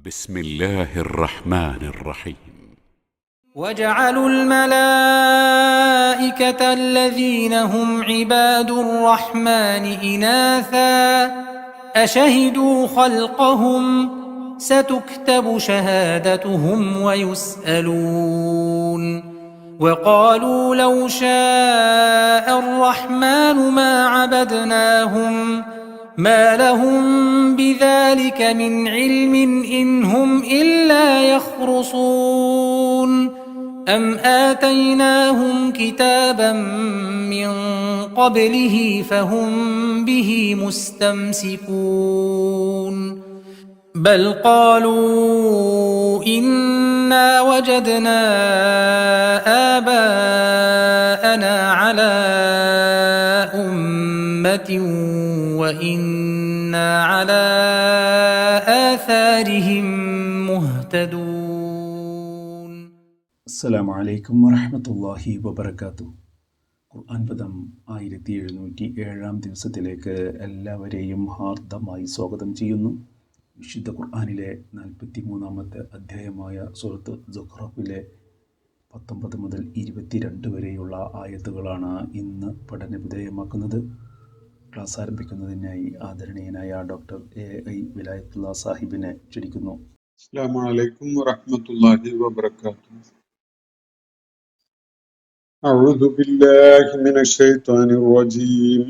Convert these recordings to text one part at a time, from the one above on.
بسم الله الرحمن الرحيم. وجعلوا الملائكة الذين هم عباد الرحمن إناثا أشهدوا خلقهم ستكتب شهادتهم ويسألون وقالوا لو شاء الرحمن ما عبدناهم ما لهم بذلك من علم إن هم إلا يخرصون أم آتيناهم كتابا من قبله فهم به مستمسكون بل قالوا إنا وجدنا آباءنا على أمة وإنا على آثارهم مهتدون. السلام عليكم ورحمة الله وبركاته. ഖുർആൻ പദം 1707 ദിവസത്തിലേക്ക് എല്ലാവരെയും ഹാർദമായി സ്വാഗതം ചെയ്യുന്നു. വിശുദ്ധ ഖുർആനിലെ 43-ാമത്തെ അധ്യായമായ സൂറത്ത് സുഖ്റഫിലെ 19 മുതൽ 22 വരെയുള്ള ആയത്തുകളാണ് ഇന്ന് പഠന വിധേയമാക്കുന്നത്. ക്ലാസ് ആരംഭിക്കുന്നതിനായി ആദരണീയനായ ഡോക്ടർ A.I. വിലായത്തുള്ള സാഹിബിനെ ക്ഷണിക്കുന്നു. അസ്സലാമു അലൈക്കും വറഹ്മത്തുള്ളാഹി വബറകാതുഹു. أعوذ بالله من الشيطان الرجيم.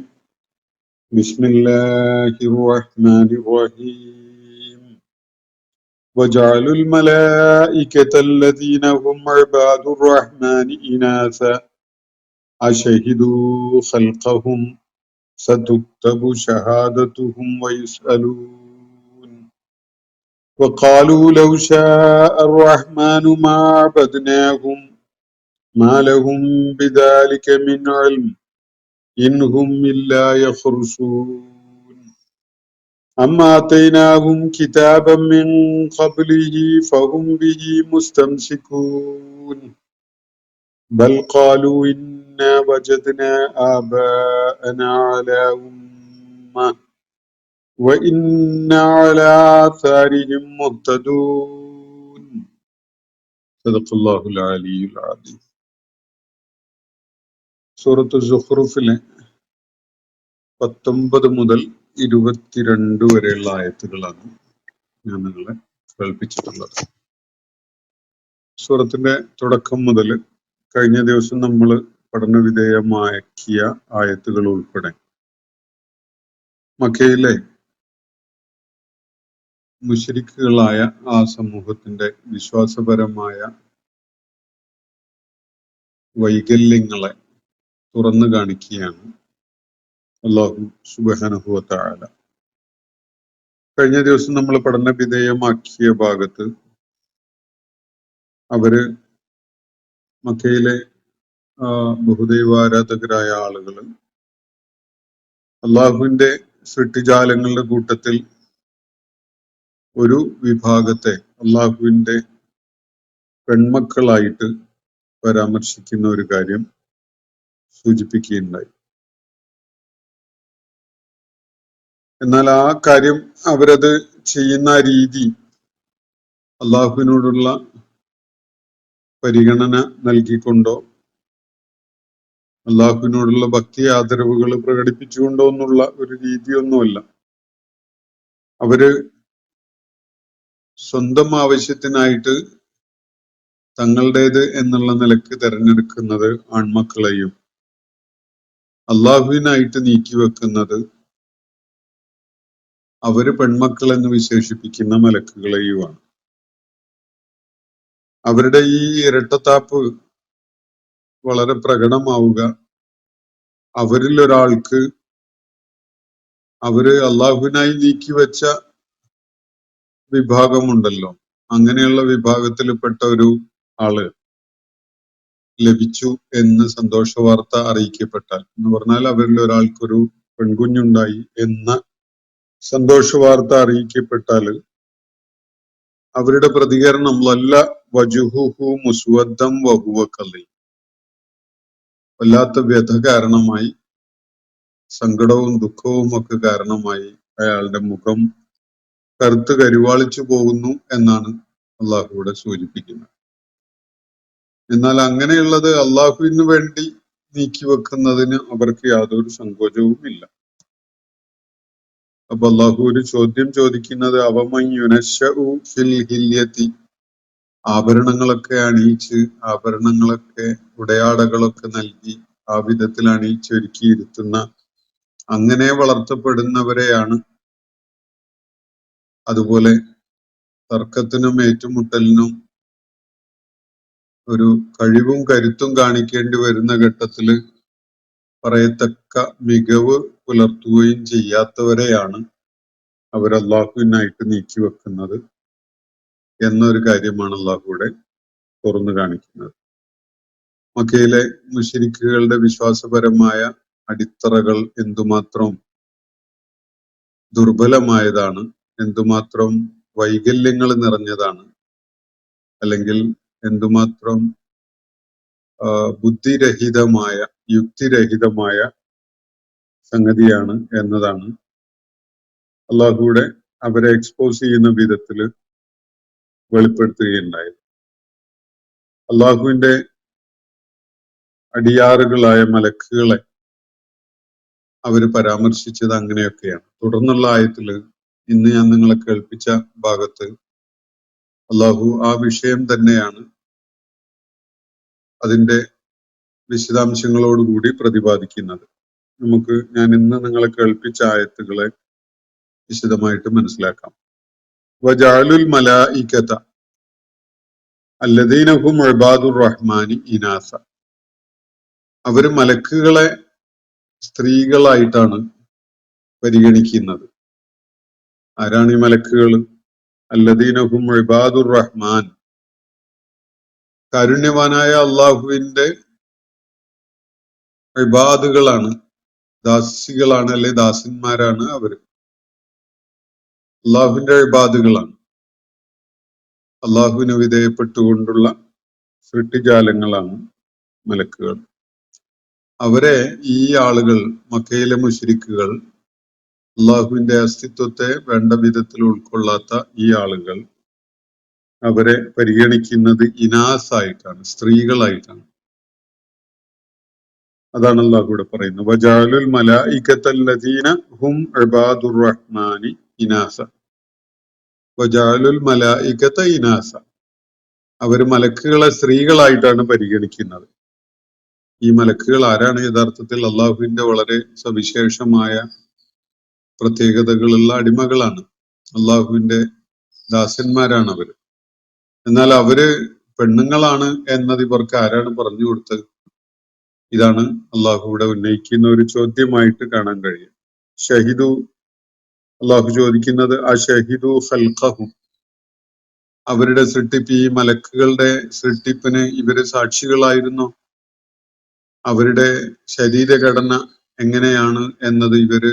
بسم الله الرحمن الرحيم. وجعلوا الملائكة الذين هم عباد الرحمن إناثا أشهدوا خلقهم ستكتب شهادتهم ويسألون وقالوا لو شاء الرحمن ما عبدناهم ما لهم بذلك من علم إن هم إلا يخرصون أم آتيناهم كتابا من قبله فهم به مستمسكون بل قالوا إنا وجدنا آباءنا على أمة وإنا على آثارهم مهتدون. صدق الله العلي العظيم. സൂറത്ത് സുഖ്റൂഫിലെ 19 മുതൽ 22 വരെയുള്ള ആയത്തുകളാണ് ഞാൻ നിങ്ങളെ കേൾപ്പിച്ചിട്ടുള്ളത്. സൂറത്തിന്റെ തുടക്കം മുതൽ കഴിഞ്ഞ ദിവസം നമ്മൾ പഠനവിധേയമാക്കിയ ആയത്തുകൾ ഉൾപ്പെടെ മക്കയിലെ മുശ്രിക്കുകളായ ആ സമൂഹത്തിന്റെ വിശ്വാസപരമായ വൈകല്യങ്ങളെ തുറന്നു കാണിക്കുകയാണ് അല്ലാഹു സുബ്ഹാനഹു വ തആല. കഴിഞ്ഞ ദിവസം നമ്മൾ പഠന വിധേയമാക്കിയ ഭാഗത്ത് അവര് മക്കയിലെ ബഹുദൈവാരാധകരായ ആളുകൾ അള്ളാഹുവിന്റെ സൃഷ്ടിജാലങ്ങളുടെ കൂട്ടത്തിൽ ഒരു വിഭാഗത്തെ അള്ളാഹുവിന്റെ പെൺമക്കളായിട്ട് പരാമർശിക്കുന്ന ഒരു കാര്യം സൂചിപ്പിക്കുകയുണ്ടായി. എന്നാൽ ആ കാര്യം അവരത് ചെയ്യുന്ന രീതി അള്ളാഹുവിനോടുള്ള പരിഗണന നൽകിക്കൊണ്ടോ അള്ളാഹുവിനോടുള്ള ഭക്തി ആദരവുകൾ പ്രകടിപ്പിച്ചുകൊണ്ടോ എന്നുള്ള ഒരു രീതിയൊന്നുമല്ല. അവര് സ്വന്തം ആവശ്യത്തിനായിട്ട് തങ്ങളുടേത് എന്നുള്ള നിലക്ക് തിരഞ്ഞെടുക്കുന്നത് ആൺമക്കളെയും അള്ളാഹുവിനായിട്ട് നീക്കിവെക്കുന്നത് അവര് പെൺമക്കൾ എന്ന് വിശേഷിപ്പിക്കുന്ന മലക്കുകളെയുമാണ്. അവരുടെ ഈ ഇരട്ടത്താപ്പ് വളരെ പ്രകടമാവുക അവരിൽ ഒരാൾക്ക് അവര് അള്ളാഹുവിനായി നീക്കിവെച്ച വിഭാഗമുണ്ടല്ലോ, അങ്ങനെയുള്ള വിഭാഗത്തിൽപ്പെട്ട ഒരു ആള് ലഭിച്ചു എന്ന് സന്തോഷ വാർത്ത അറിയിക്കപ്പെട്ടാൽ, എന്ന് പറഞ്ഞാൽ അവരിൽ ഒരാൾക്കൊരു പെൺകുഞ്ഞുണ്ടായി എന്ന സന്തോഷ വാർത്ത അറിയിക്കപ്പെട്ടാല് അവരുടെ പ്രതികരണം വല്ല വജുഹുഹു മുസ്വദ്ദം വഹുവ കലീം, വല്ലാത്ത വ്യഥ കാരണമായി, സങ്കടവും ദുഃഖവും ഒക്കെ കാരണമായി അയാളുടെ മുഖം കറുത്ത് കരുവാളിച്ചു പോകുന്നു എന്നാണ് അള്ളാഹു ഇവിടെ സൂചിപ്പിക്കുന്നത്. എന്നാൽ അങ്ങനെയുള്ളത് അള്ളാഹുവിന് വേണ്ടി നീക്കിവെക്കുന്നതിന് അവർക്ക് യാതൊരു സങ്കോചവും ഇല്ല. അപ്പൊ അള്ളാഹു ഒരു ചോദ്യം ചോദിക്കുന്നത്, അവമൻ യുനശ്ശഉ ഫിൽ ഹില്യതി, ആഭരണങ്ങളൊക്കെ അണിയിച്ച്, ആഭരണങ്ങളൊക്കെ ഉടയാടകളൊക്കെ നൽകി ആ വിധത്തിൽ അണിയിച്ചൊരുക്കിയിരുത്തുന്ന അങ്ങനെ വളർത്തപ്പെടുന്നവരെയാണ്, അതുപോലെ തർക്കത്തിനും ഏറ്റുമുട്ടലിനും ഒരു കഴിവും കരുത്തും കാണിക്കേണ്ടി വരുന്ന ഘട്ടത്തില് പറയത്തക്ക മികവ് പുലർത്തുകയും ചെയ്യാത്തവരെയാണ് അവർ അള്ളാഹുവിനായിട്ട് നീക്കിവെക്കുന്നത് എന്നൊരു കാര്യമാണ് അള്ളാഹു ഇവിടെ തുറന്നു കാണിക്കുന്നത്. മക്കയിലെ മുശ്രിക്കുകളുടെ വിശ്വാസപരമായ അടിത്തറകൾ എന്തുമാത്രം ദുർബലമായതാണ്, എന്തുമാത്രം വൈകല്യങ്ങൾ നിറഞ്ഞതാണ്, അല്ലെങ്കിൽ എന്തുമാത്രം ബുദ്ധിരഹിതമായ യുക്തിരഹിതമായ സംഗതിയാണ് എന്നതാണ് അള്ളാഹുവിടെ അവരെ എക്സ്പോസ് ചെയ്യുന്ന വിധത്തിൽ വെളിപ്പെടുത്തുകയുണ്ടായത്. അള്ളാഹുവിന്റെ അടിയാറുകളായ മലക്കുകളെ അവര് പരാമർശിച്ചത് അങ്ങനെയൊക്കെയാണ്. തുടർന്നുള്ള ആയത്തില് ഇന്ന് ഞാൻ നിങ്ങളെ കേൾപ്പിച്ച ഭാഗത്ത് അള്ളാഹു ആ വിഷയം തന്നെയാണ് അതിന്റെ വിശദാംശങ്ങളോടുകൂടി പ്രതിപാദിക്കുന്നത്. നമുക്ക് ഞാൻ ഇന്ന് നിങ്ങളെ കേൾപ്പിച്ച ആയത്തുകളെ വിശദമായിട്ട് മനസ്സിലാക്കാം. വജഅലുൽ മലായികത അല്ലദീന ഹും ഇബാദുർ റഹ്മാനി ഇനാസ, അവര് മലക്കുകളെ സ്ത്രീകളായിട്ടാണ് പരിഗണിക്കുന്നത്. ആരാണ് ഈ മലക്കുകൾ? അല്ലദീന ഹും ഇബാദുർ റഹ്മാൻ, കാരുണ്യവാനായ അള്ളാഹുവിന്റെ ഇബാദുകളാണ്, ദാസികളാണ്, അല്ലെ ദാസന്മാരാണ് അവര്. അള്ളാഹുവിന്റെ ഇബാദുകളാണ്, അള്ളാഹുവിന് വിധേയപ്പെട്ടുകൊണ്ടുള്ള സൃഷ്ടിജാലങ്ങളാണ് മലക്കുകൾ. അവരെ ഈ ആളുകൾ, മക്കയിലെ മുശ്രിക്കുകൾ, അള്ളാഹുവിന്റെ അസ്തിത്വത്തെ വേണ്ട വിധത്തിൽ ഉൾക്കൊള്ളാത്ത ഈ ആളുകൾ അവരെ പരിഗണിക്കുന്നത് ഇനാസായിട്ടാണ്, സ്ത്രീകളായിട്ടാണ്. അതാണ് അള്ളാഹു ഇവിടെ പറയുന്നത്. വജഅലുൽ മലായികത്തല്ലദീന ഹും ഇബാദുർ റഹ്മാനി ഇനാസ, വജഅലുൽ മലായികത ഇനാസ, അവര് മലക്കുകളെ സ്ത്രീകളായിട്ടാണ് പരിഗണിക്കുന്നത്. ഈ മലക്കുകൾ ആരാണ്? യഥാർത്ഥത്തിൽ അള്ളാഹുവിന്റെ വളരെ സവിശേഷമായ പ്രത്യേകതകളുള്ള അടിമകളാണ്, അള്ളാഹുവിന്റെ ദാസന്മാരാണ് അവര്. എന്നാൽ അവര് പെണ്ണുങ്ങളാണ് എന്നത് ഇവർക്ക് ആരാണ് പറഞ്ഞു കൊടുത്തത്? ഇതാണ് അള്ളാഹു ഇവിടെ ഉന്നയിക്കുന്ന ഒരു ചോദ്യമായിട്ട് കാണാൻ കഴിയും. ഷഹിദു, അള്ളാഹു ചോദിക്കുന്നത് അഷഹിദു ഖൽഖഹും, അവരുടെ സൃഷ്ടിപ്പ്, ഈ മലക്കുകളുടെ സൃഷ്ടിപ്പിന് ഇവര് സാക്ഷികളായിരുന്നു? അവരുടെ ശരീരഘടന എങ്ങനെയാണ് എന്നത് ഇവര്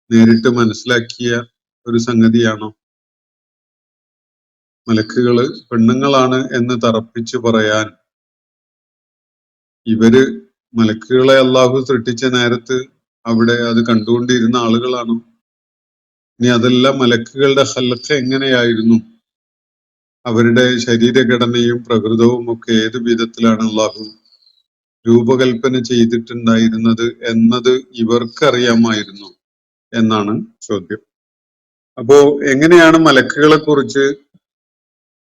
നേരിട്ട് മനസ്സിലാക്കിയ ഒരു സംഗതിയാണോ? മലക്കുകള് പെണ്ണുങ്ങളാണ് എന്ന് തറപ്പിച്ചു പറയാൻ ഇവര് മലക്കുകളെ അള്ളാഹു സൃഷ്ടിച്ച നേരത്ത് അവിടെ അത് കണ്ടുകൊണ്ടിരുന്ന ആളുകളാണോ? ഇനി അതല്ല, മലക്കുകളുടെ ഖൽഖ് എങ്ങനെയായിരുന്നു, അവരുടെ ശരീരഘടനയും പ്രകൃതവും ഒക്കെ ഏത് വിധത്തിലാണ് അള്ളാഹു രൂപകൽപ്പന ചെയ്തിട്ടുണ്ടായിരുന്നത് എന്നത് ഇവർക്കറിയാമായിരുന്നു എന്നാണ് ചോദ്യം. അപ്പോ എങ്ങനെയാണ് മലക്കുകളെ കുറിച്ച്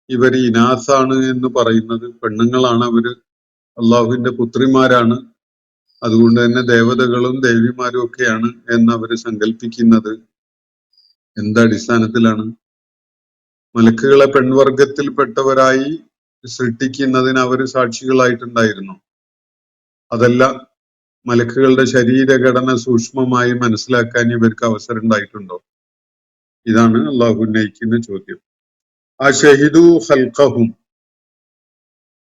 ഇവർ ഇനാസാണ് എന്ന് പറയുന്നത്? പെണ്ണുങ്ങളാണ് അവര്, അള്ളാഹുവിന്റെ പുത്രിമാരാണ്, അതുകൊണ്ട് തന്നെ ദേവതകളും ദേവിമാരും ഒക്കെയാണ് എന്ന് അവര് സങ്കല്പിക്കുന്നത് എന്തടിസ്ഥാനത്തിലാണ്? മലക്കുകളെ പെൺവർഗത്തിൽപ്പെട്ടവരായി സൃഷ്ടിക്കുന്നതിന് അവര് സാക്ഷികളായിട്ടുണ്ടായിരുന്നു? അതല്ല, മലക്കുകളുടെ ശരീരഘടന സൂക്ഷ്മമായി മനസ്സിലാക്കാൻ ഇവർക്ക് അവസരം ഉണ്ടായിട്ടുണ്ടോ? ഇതാണ് അള്ളാഹു ഉന്നയിക്കുന്ന ചോദ്യം. ആ ഷഹിദു ഖൽഖഹും,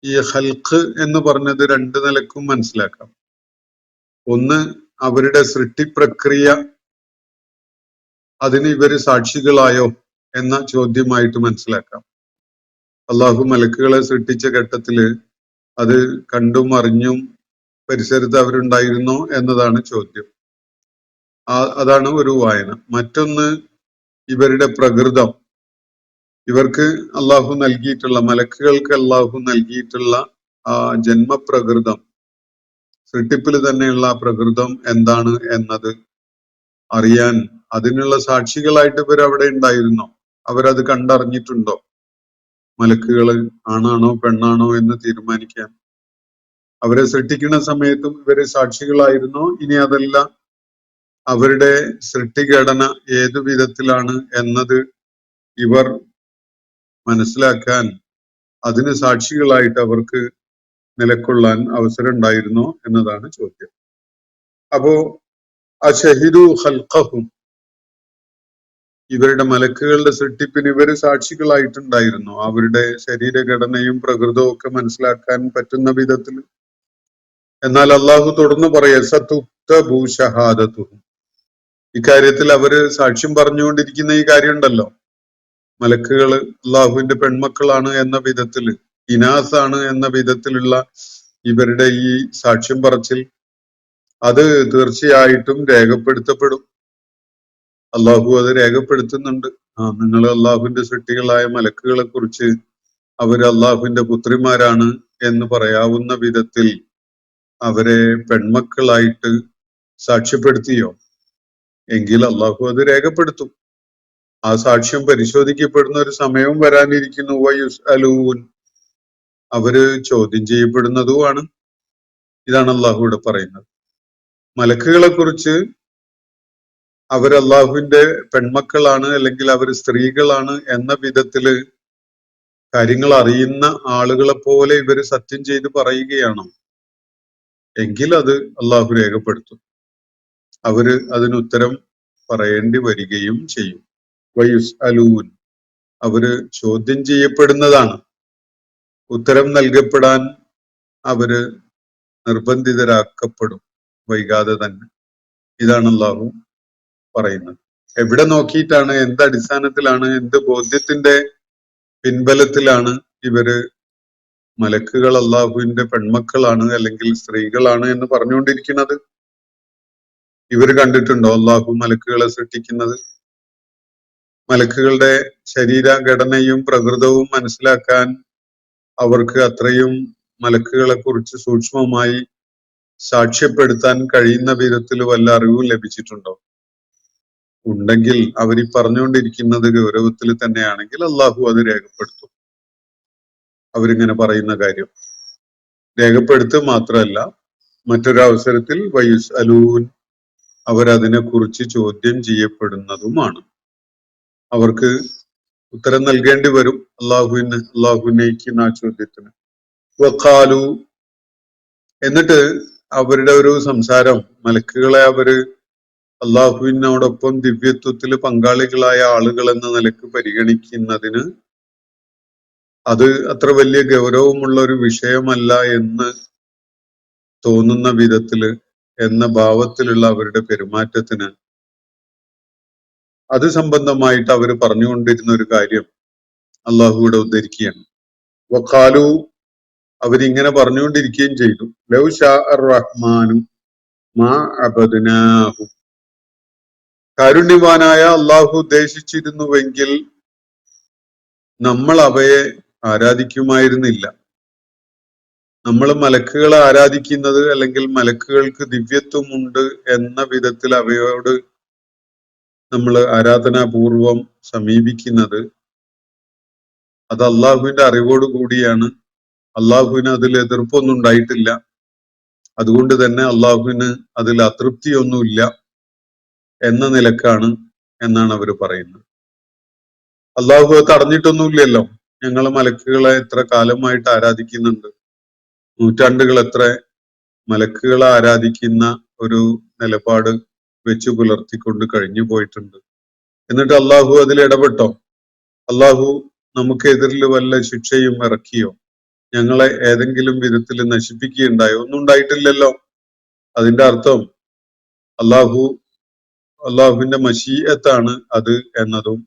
ഈ ഖൽഖ് എന്ന് പറഞ്ഞത് രണ്ട് നിലക്കും മനസ്സിലാക്കാം. ഒന്ന്, അവരുടെ സൃഷ്ടിപ്രക്രിയ, അതിന് ഇവര് സാക്ഷികളായോ എന്ന ചോദ്യമായിട്ട് മനസ്സിലാക്കാം. അള്ളാഹു മലക്കുകളെ സൃഷ്ടിച്ച ഘട്ടത്തില് അത് കണ്ടും അറിഞ്ഞും പരിസരത്ത് അവരുണ്ടായിരുന്നോ എന്നതാണ് ചോദ്യം. അതാണ് ഒരു വായന. മറ്റൊന്ന്, ഇവരുടെ പ്രകൃതം, ഇവർക്ക് അള്ളാഹു നൽകിയിട്ടുള്ള, മലക്കുകൾക്ക് അള്ളാഹു നൽകിയിട്ടുള്ള ആ ജന്മപ്രകൃതം, സൃഷ്ടിപ്പിൽ തന്നെയുള്ള ആ പ്രകൃതം എന്താണ് എന്നത് അറിയാൻ അതിനുള്ള സാക്ഷികളായിട്ട് ഇവർ അവിടെ ഉണ്ടായിരുന്നോ? അവരത് കണ്ടറിഞ്ഞിട്ടുണ്ടോ? മലക്കുകള് ആണാണോ പെണ്ണാണോ എന്ന് തീരുമാനിക്കാൻ അവരെ സൃഷ്ടിക്കുന്ന സമയത്തും ഇവര് സാക്ഷികളായിരുന്നോ? ഇനി അതല്ല, അവരുടെ സൃഷ്ടിഘടന ഏതു വിധത്തിലാണ് എന്നത് ഇവർ മനസ്സിലാക്കാൻ അതിന് സാക്ഷികളായിട്ട് അവർക്ക് നിലകൊള്ളാൻ അവസരം ഉണ്ടായിരുന്നോ എന്നതാണ് ചോദ്യം. അപ്പോ അശഹിദു ഖൽഖഹും, ഇവരുടെ മലക്കുകളുടെ സൃഷ്ടിപ്പിന് ഇവര് സാക്ഷികളായിട്ടുണ്ടായിരുന്നു. അവരുടെ ശരീരഘടനയും പ്രകൃതവും ഒക്കെ മനസ്സിലാക്കാൻ പറ്റുന്ന വിധത്തിൽ. എന്നാൽ അള്ളാഹു തുടർന്ന് പറയാ സതുക്തബു ഷഹാദതുഹും, ഇക്കാര്യത്തിൽ അവര് സാക്ഷ്യം പറഞ്ഞുകൊണ്ടിരിക്കുന്ന ഈ കാര്യമുണ്ടല്ലോ, മലക്കുകള് അള്ളാഹുവിന്റെ പെൺമക്കളാണ് എന്ന വിധത്തില്, ഇനാസാണ് എന്ന വിധത്തിലുള്ള ഇവരുടെ ഈ സാക്ഷ്യം പറച്ചിൽ, അത് തീർച്ചയായിട്ടും രേഖപ്പെടുത്തപ്പെടും. അള്ളാഹു അത് രേഖപ്പെടുത്തുന്നുണ്ട്. നിങ്ങൾ അള്ളാഹുവിന്റെ സൃഷ്ടികളായ മലക്കുകളെ കുറിച്ച് അവര് അള്ളാഹുവിന്റെ പുത്രിമാരാണ് എന്ന് പറയാവുന്ന വിധത്തിൽ അവരെ പെൺമക്കളായിട്ട് സാക്ഷ്യപ്പെടുത്തിയോ? എങ്കിൽ അള്ളാഹു അത് രേഖപ്പെടുത്തും. ആ സാക്ഷ്യം പരിശോധിക്കപ്പെടുന്ന ഒരു സമയവും വരാനിരിക്കുന്നു. വയുസ് അലൂൻ, അവര് ചോദ്യം ചെയ്യപ്പെടുന്നതുമാണ്. ഇതാണ് അള്ളാഹു ഇവിടെ പറയുന്നത്. മലക്കുകളെ കുറിച്ച് അവർ അള്ളാഹുവിന്റെ പെൺമക്കളാണ് അല്ലെങ്കിൽ അവർ സ്ത്രീകളാണ് എന്ന വിധത്തില് കാര്യങ്ങൾ അറിയുന്ന ആളുകളെ പോലെ ഇവര് സത്യം ചെയ്ത് പറയുകയാണോ? എങ്കിൽ അത് അള്ളാഹു രേഖപ്പെടുത്തും. അവര് അതിനുത്തരം പറയേണ്ടി വരികയും ചെയ്യും. വയുസ് അലൂൻ, അവര് ചോദ്യം ചെയ്യപ്പെടുന്നതാണ്. ഉത്തരം നൽകപ്പെടാൻ അവര് നിർബന്ധിതരാക്കപ്പെടും വൈകാതെ തന്നെ. ഇതാണ് അള്ളാഹു പറയുന്നത്. എവിടെ നോക്കിയിട്ടാണ്, എന്ത് അടിസ്ഥാനത്തിലാണ്, എന്ത് ബോധ്യത്തിന്റെ പിൻബലത്തിലാണ് ഇവര് മലക്കുകൾ അള്ളാഹുവിന്റെ പെൺമക്കളാണ് അല്ലെങ്കിൽ സ്ത്രീകളാണ് എന്ന് പറഞ്ഞുകൊണ്ടിരിക്കുന്നത്? ഇവർ കണ്ടിട്ടുണ്ടോ അള്ളാഹു മലക്കുകളെ സൃഷ്ടിക്കുന്നത്? മലക്കുകളുടെ ശരീരഘടനയും പ്രകൃതവും മനസ്സിലാക്കാൻ അവർക്ക് അത്രയും മലക്കുകളെ കുറിച്ച് സൂക്ഷ്മമായി സാക്ഷ്യപ്പെടുത്താൻ കഴിയുന്ന വിധത്തിൽ വല്ല അറിവും ലഭിച്ചിട്ടുണ്ടോ? ഉണ്ടെങ്കിൽ അവർ ഈ പറഞ്ഞുകൊണ്ടിരിക്കുന്നത് ഗൗരവത്തിൽ തന്നെയാണെങ്കിൽ അള്ളാഹു അത് രേഖപ്പെടുത്തും. അവരിങ്ങനെ പറയുന്ന കാര്യം രേഖപ്പെടുത്തുക മാത്രമല്ല, മറ്റൊരവസരത്തിൽ വയുസ് അലൂൻ, അവരതിനെ കുറിച്ച് ചോദ്യം ചെയ്യപ്പെടുന്നതുമാണ്. അവർക്ക് ഉത്തരം നൽകേണ്ടി വരും അള്ളാഹുവിനേക്കുന്ന ആ ചോദ്യത്തിന്. വഖാലു, എന്നിട്ട് അവരുടെ ഒരു സംസാരം, മലക്കുകളെ അവര് അള്ളാഹുവിനോടൊപ്പം ദിവ്യത്വത്തിൽ പങ്കാളികളായ ആളുകൾ എന്ന നിലക്ക് പരിഗണിക്കുന്നതിന് അത് അത്ര വലിയ ഗൗരവമുള്ള ഒരു വിഷയമല്ല എന്ന് തോന്നുന്ന വിധത്തില് എന്ന ഭാവത്തിലുള്ള അവരുടെ പെരുമാറ്റത്തിന് അത് സംബന്ധമായിട്ട് അവർ പറഞ്ഞുകൊണ്ടിരുന്ന ഒരു കാര്യം അള്ളാഹു ഇവിടെ ഉദ്ധരിക്കുകയാണ്. വഖാലു, അവരിങ്ങനെ പറഞ്ഞുകൊണ്ടിരിക്കുകയും ചെയ്തു. ലൗ ഷാ അർ റഹ്മാനു മാ അബദ്നാഹു, കാരുണ്യവാനായ അള്ളാഹു ഉദ്ദേശിച്ചിരുന്നുവെങ്കിൽ നമ്മൾ അവയെ ആരാധിക്കുമായിരുന്നില്ല. നമ്മൾ മലക്കുകളെ ആരാധിക്കുന്നത് അല്ലെങ്കിൽ മലക്കുകൾക്ക് ദിവ്യത്വമുണ്ട് എന്ന വിധത്തിൽ അവയോട് നമ്മൾ ആരാധനാപൂർവം സമീപിക്കുന്നത് അത് അള്ളാഹുവിന്റെ അറിവോട് കൂടിയാണ്. അള്ളാഹുവിന് അതിൽ എതിർപ്പൊന്നും ഉണ്ടായിട്ടില്ല. അതുകൊണ്ട് തന്നെ അള്ളാഹുവിന് അതിൽ അതൃപ്തിയൊന്നുമില്ല എന്ന നിലക്കാണ് എന്നാണ് അവർ പറയുന്നത്. അള്ളാഹു തടഞ്ഞിട്ടൊന്നുമില്ലല്ലോ. ഞങ്ങൾ മലക്കുകളെ എത്ര കാലമായിട്ട് ആരാധിക്കുന്നുണ്ട്, നൂറ്റാണ്ടുകൾ എത്ര മലക്കുകളെ ആരാധിക്കുന്ന ഒരു നിലപാട് വെച്ചു പുലർത്തിക്കൊണ്ട് കഴിഞ്ഞു പോയിട്ടുണ്ട്. എന്നിട്ട് അള്ളാഹു അതിൽ ഇടപെട്ടോ? അള്ളാഹു നമുക്കെതിരിൽ വല്ല ശിക്ഷയും ഇറക്കിയോ? ഞങ്ങളെ ഏതെങ്കിലും വിധത്തിൽ നശിപ്പിക്കുകയുണ്ടായോ? ഒന്നും ഉണ്ടായിട്ടില്ലല്ലോ. അതിന്റെ അർത്ഥം അള്ളാഹുവിന്റെ മശീഅത്താണ് അത് എന്നതും,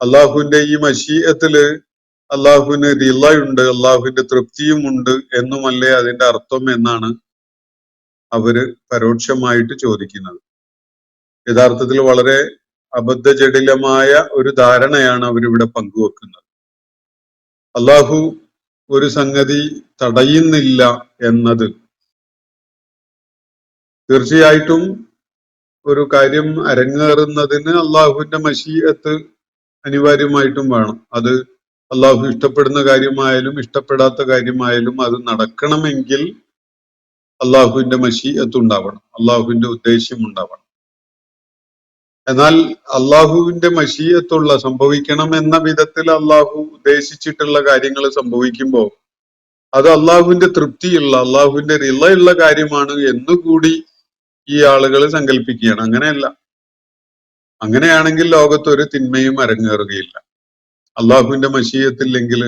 അള്ളാഹുവിന്റെ ഈ മശീഅത്തില് അള്ളാഹുവിന് റിളയുണ്ട്, അള്ളാഹുവിന്റെ തൃപ്തിയും ഉണ്ട് എന്നുമല്ലേ അതിന്റെ അർത്ഥം എന്നാണ് അവര് പരോക്ഷമായിട്ട് ചോദിക്കുന്നത്. യഥാർത്ഥത്തിൽ വളരെ അബദ്ധജടിലമായ ഒരു ധാരണയാണ് അവരിവിടെ പങ്കുവെക്കുന്നത്. അള്ളാഹു ഒരു സംഗതി തടയുന്നില്ല എന്നത് തീർച്ചയായിട്ടും ഒരു കാര്യം അരങ്ങേറുന്നതിന് അള്ളാഹുവിന്റെ മശീഅത്ത് അനിവാര്യമായിട്ടും വേണം. അത് അള്ളാഹു ഇഷ്ടപ്പെടുന്ന കാര്യമായാലും ഇഷ്ടപ്പെടാത്ത കാര്യമായാലും അത് നടക്കണമെങ്കിൽ അള്ളാഹുവിന്റെ മശീഅത്ത് ഉണ്ടാവണം, അള്ളാഹുവിന്റെ ഉദ്ദേശ്യം ഉണ്ടാവണം. എന്നാൽ അള്ളാഹുവിന്റെ മശീഅത്തുള്ള സംഭവിക്കണം എന്ന വിധത്തിൽ അള്ളാഹു ഉദ്ദേശിച്ചിട്ടുള്ള കാര്യങ്ങൾ സംഭവിക്കുമ്പോൾ അത് അള്ളാഹുവിന്റെ തൃപ്തിയുള്ള അള്ളാഹുവിന്റെ റിളയുള്ള കാര്യമാണ് എന്നുകൂടി ഈ ആളുകൾ സങ്കല്പിക്കുകയാണ്. അങ്ങനെയല്ല. അങ്ങനെയാണെങ്കിൽ ലോകത്ത് ഒരു തിന്മയും അരങ്ങേറുകയില്ല. അള്ളാഹുവിന്റെ മശീഅത്തില്ലെങ്കിൽ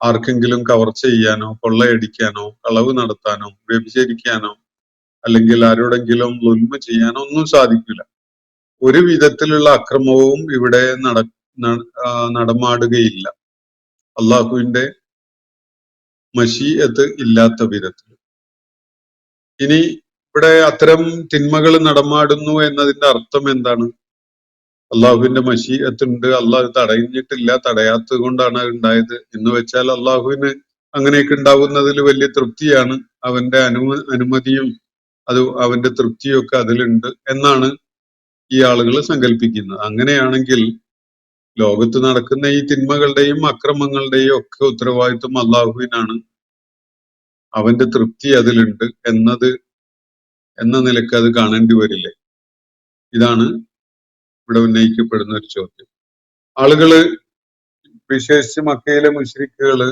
ആർക്കെങ്കിലും കവർച്ച ചെയ്യാനോ കൊള്ളയടിക്കാനോ കളവ് നടത്താനോ വ്യഭിചരിക്കാനോ അല്ലെങ്കിൽ ആരോടെങ്കിലും ളുൽമ ചെയ്യാനോ ഒന്നും സാധിക്കില്ല. ഒരു വിധത്തിലുള്ള അക്രമവും ഇവിടെ നടമാടുകയില്ല അള്ളാഹുവിന്റെ മശീഅത്ത് ഇല്ലാത്ത വിധത്തിൽ. ഇനി ഇവിടെ അത്തരം തിന്മകൾ നടമാടുന്നു എന്നതിന്റെ അർത്ഥം എന്താണ്? അള്ളാഹുവിന്റെ മശീഅത്ത് ഉണ്ട്, അള്ളാഹു തടഞ്ഞിട്ടില്ല, തടയാത്തത് കൊണ്ടാണ് അത് ഉണ്ടായത് എന്ന് വെച്ചാൽ അള്ളാഹുവിന് അങ്ങനെയൊക്കെ ഉണ്ടാവുന്നതിൽ വലിയ തൃപ്തിയാണ്, അവന്റെ അനുമതിയും അത് അവന്റെ തൃപ്തിയും ഒക്കെ അതിലുണ്ട് എന്നാണ് ഈ ആളുകൾ സങ്കല്പിക്കുന്നത്. അങ്ങനെയാണെങ്കിൽ ലോകത്ത് നടക്കുന്ന ഈ തിന്മകളുടെയും അക്രമങ്ങളുടെയും ഒക്കെ ഉത്തരവാദിത്വം അള്ളാഹുവിനാണ്, അവന്റെ തൃപ്തി അതിലുണ്ട് എന്ന നിലക്ക് അത് കാണേണ്ടി വരില്ലേ? ഇതാണ് ഇവിടെ ഉന്നയിക്കപ്പെടുന്ന ഒരു ചോദ്യം. ആളുകള്, വിശേഷിച്ച് മക്കയിലെ മുശ്രിക്കുകള്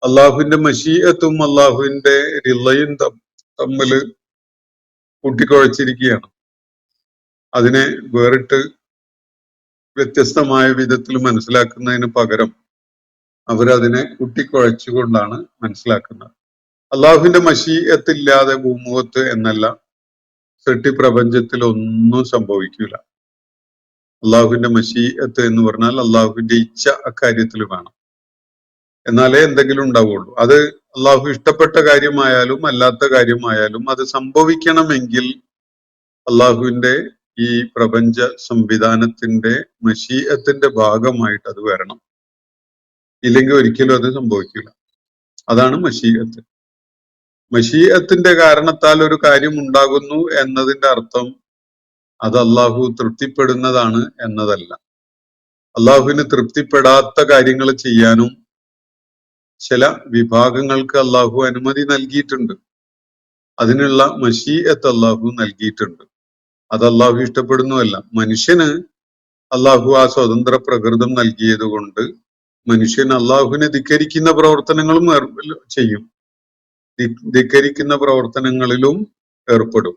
അള്ളാഹുവിന്റെ മശീഅത്തും അള്ളാഹുവിന്റെ റിളയും തമ്മില് കൂട്ടിക്കുഴച്ചിരിക്കുകയാണ്. അതിനെ വേറിട്ട് വ്യത്യസ്തമായ വിധത്തിൽ മനസ്സിലാക്കുന്നതിന് പകരം അവരതിനെ കൂട്ടിക്കുഴച്ചുകൊണ്ടാണ് മനസ്സിലാക്കുന്നത്. അള്ളാഹുവിന്റെ മശീഅത്തില്ലാതെ ഭൂമുഖത്ത് എന്നല്ല, സൃഷ്ടിപ്രപഞ്ചത്തിൽ ഒന്നും സംഭവിക്കൂല. അള്ളാഹുവിന്റെ മശീഅത്ത് എന്ന് പറഞ്ഞാൽ അള്ളാഹുവിന്റെ ഇച്ഛ അക്കാര്യത്തിൽ വേണം, എന്നാലേ എന്തെങ്കിലും ഉണ്ടാവുള്ളൂ. അത് അള്ളാഹു ഇഷ്ടപ്പെട്ട കാര്യമായാലും അല്ലാത്ത കാര്യമായാലും അത് സംഭവിക്കണമെങ്കിൽ അള്ളാഹുവിന്റെ ഈ പ്രപഞ്ച സംവിധാനത്തിന്റെ മശീഅത്തിന്റെ ഭാഗമായിട്ട് അത് വരണം. ഇല്ലെങ്കിൽ ഒരിക്കലും അത് സംഭവിക്കില്ല. അതാണ് മശീഅത്ത്. മശീഅത്തിന്റെ കാരണത്താൽ ഒരു കാര്യം ഉണ്ടാകുന്നു എന്നതിന്റെ അർത്ഥം അത് അള്ളാഹു തൃപ്തിപ്പെടുന്നതാണ് എന്നതല്ല. അള്ളാഹുവിന് തൃപ്തിപ്പെടാത്ത കാര്യങ്ങൾ ചെയ്യാനും ചില വിഭാഗങ്ങൾക്ക് അള്ളാഹു അനുമതി നൽകിയിട്ടുണ്ട്. അതിനുള്ള മശീഅത്ത് അള്ളാഹു നൽകിയിട്ടുണ്ട്. അത് അള്ളാഹു ഇഷ്ടപ്പെടുന്നുവല്ല. മനുഷ്യന് അള്ളാഹു ആ സ്വതന്ത്ര പ്രകൃതം നൽകിയത് കൊണ്ട് മനുഷ്യൻ അള്ളാഹുവിനെ ധിക്കരിക്കുന്ന പ്രവർത്തനങ്ങളും ചെയ്യും, ധിക്കരിക്കുന്ന പ്രവർത്തനങ്ങളിലും ഏർപ്പെടും.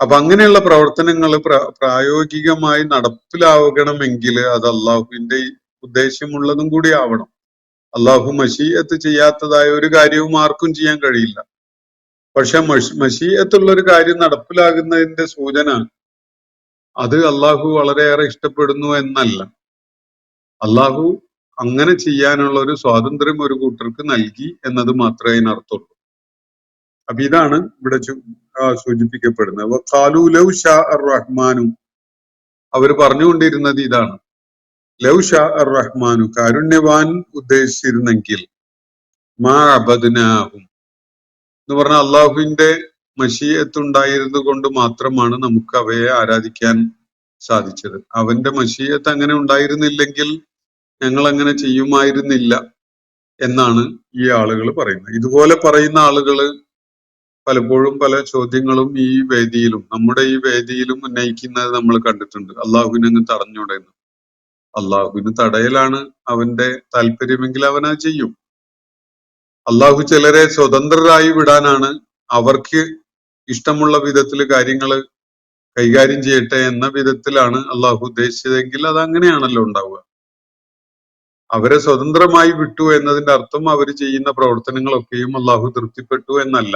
അപ്പൊ അങ്ങനെയുള്ള പ്രവർത്തനങ്ങൾ പ്രായോഗികമായി നടപ്പിലാവണമെങ്കിൽ അത് അള്ളാഹുവിന്റെ ഉദ്ദേശ്യമുള്ളതും കൂടി ആവണം. അള്ളാഹു മശീഅത്ത് ചെയ്യാത്തതായ ഒരു കാര്യവും ആർക്കും ചെയ്യാൻ കഴിയില്ല. പക്ഷെ മശീഅത്തുള്ള ഒരു കാര്യം നടപ്പിലാകുന്നതിന്റെ സൂചന അത് അള്ളാഹു വളരെയേറെ ഇഷ്ടപ്പെടുന്നു എന്നല്ല, അള്ളാഹു അങ്ങനെ ചെയ്യാനുള്ള ഒരു സ്വാതന്ത്ര്യം ഒരു കൂട്ടർക്ക് നൽകി എന്നത് മാത്രമേ അതിനർത്ഥമുള്ളൂ. അപ്പൊ ഇതാണ് ഇവിടെ സൂചിപ്പിക്കപ്പെടുന്നത്. ഖാലു ലൗ ഷാ അർ റഹ്മാനു, അവർ പറഞ്ഞുകൊണ്ടിരുന്നത് ഇതാണ്. ലൗ ഷാ അർ റഹ്മാനു, കാരുണ്യവാൻ ഉദ്ദേശിച്ചിരുന്നെങ്കിൽ, മാ അബദ്നാഹും എന്ന് പറഞ്ഞാൽ അള്ളാഹുവിന്റെ മശീഅത്ത് ഉണ്ടായിരുന്നത് കൊണ്ട് മാത്രമാണ് നമുക്ക് അവയെ ആരാധിക്കാൻ സാധിച്ചത്. അവന്റെ മശീഅത്ത് അങ്ങനെ ഉണ്ടായിരുന്നില്ലെങ്കിൽ ഞങ്ങൾ അങ്ങനെ ചെയ്യുമായിരുന്നില്ല എന്നാണ് ഈ ആളുകൾ പറയുന്നത്. ഇതുപോലെ പറയുന്ന ആളുകള് പലപ്പോഴും പല ചോദ്യങ്ങളും ഈ വേദിയിലും നമ്മുടെ ഈ വേദിയിലും ഉന്നയിക്കുന്നത് നമ്മൾ കണ്ടിട്ടുണ്ട്. അള്ളാഹുവിനെ അങ്ങ് തടഞ്ഞുടയുന്നു. അള്ളാഹുവിന് തടയലാണ് അവന്റെ താല്പര്യമെങ്കിൽ അവനത് ചെയ്യും. അള്ളാഹു ചിലരെ സ്വതന്ത്രരായി വിടാനാണ്, അവർക്ക് ഇഷ്ടമുള്ള വിധത്തിൽ കാര്യങ്ങൾ കൈകാര്യം ചെയ്യട്ടെ എന്ന വിധത്തിലാണ് അള്ളാഹു ഉദ്ദേശിച്ചതെങ്കിൽ അത് അങ്ങനെയാണല്ലോ ഉണ്ടാവുക. അവരെ സ്വതന്ത്രമായി വിട്ടു എന്നതിന്റെ അർത്ഥം അവർ ചെയ്യുന്ന പ്രവർത്തനങ്ങളൊക്കെയും അള്ളാഹു തൃപ്തിപ്പെട്ടു എന്നല്ല.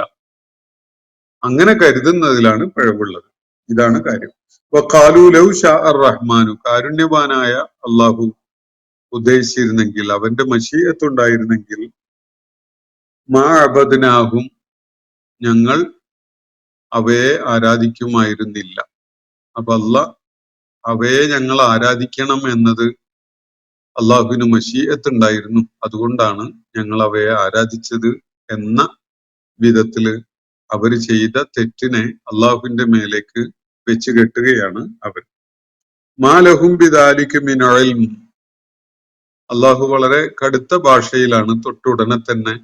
അങ്ങനെ കരുതുന്നതിലാണ് പിഴവുള്ളത്. ഇതാണ് കാര്യം. ഖാലു ലൗ ഷാ അർ റഹ്മാനു, കാരുണ്യവാനായ അള്ളാഹു ഉദ്ദേശിച്ചിരുന്നെങ്കിൽ, അവന്റെ മശീഅത്ത് ഉണ്ടായിരുന്നെങ്കിൽ, മാ അബദ്നാഹും, ഞങ്ങൾ അവയെ ആരാധിക്കുമായിരുന്നില്ല. അപ്പൊ അവയെ ഞങ്ങൾ ആരാധിക്കണം എന്നത് അള്ളാഹുവിന് മശീഅത്ത് ഉണ്ടായിരുന്നു. അതുകൊണ്ടാണ് ഞങ്ങൾ അവയെ ആരാധിച്ചത് എന്ന വിധത്തില് അവര് ചെയ്ത തെറ്റിനെ അള്ളാഹുവിന്റെ മേലേക്ക് വെച്ച് കെട്ടുകയാണ് അവർ. മാലഹും ബിദാലിക മിൻ ഇൽം. അള്ളാഹു വളരെ കടുത്ത ഭാഷയിലാണ് തൊട്ടുടനെ തന്നെ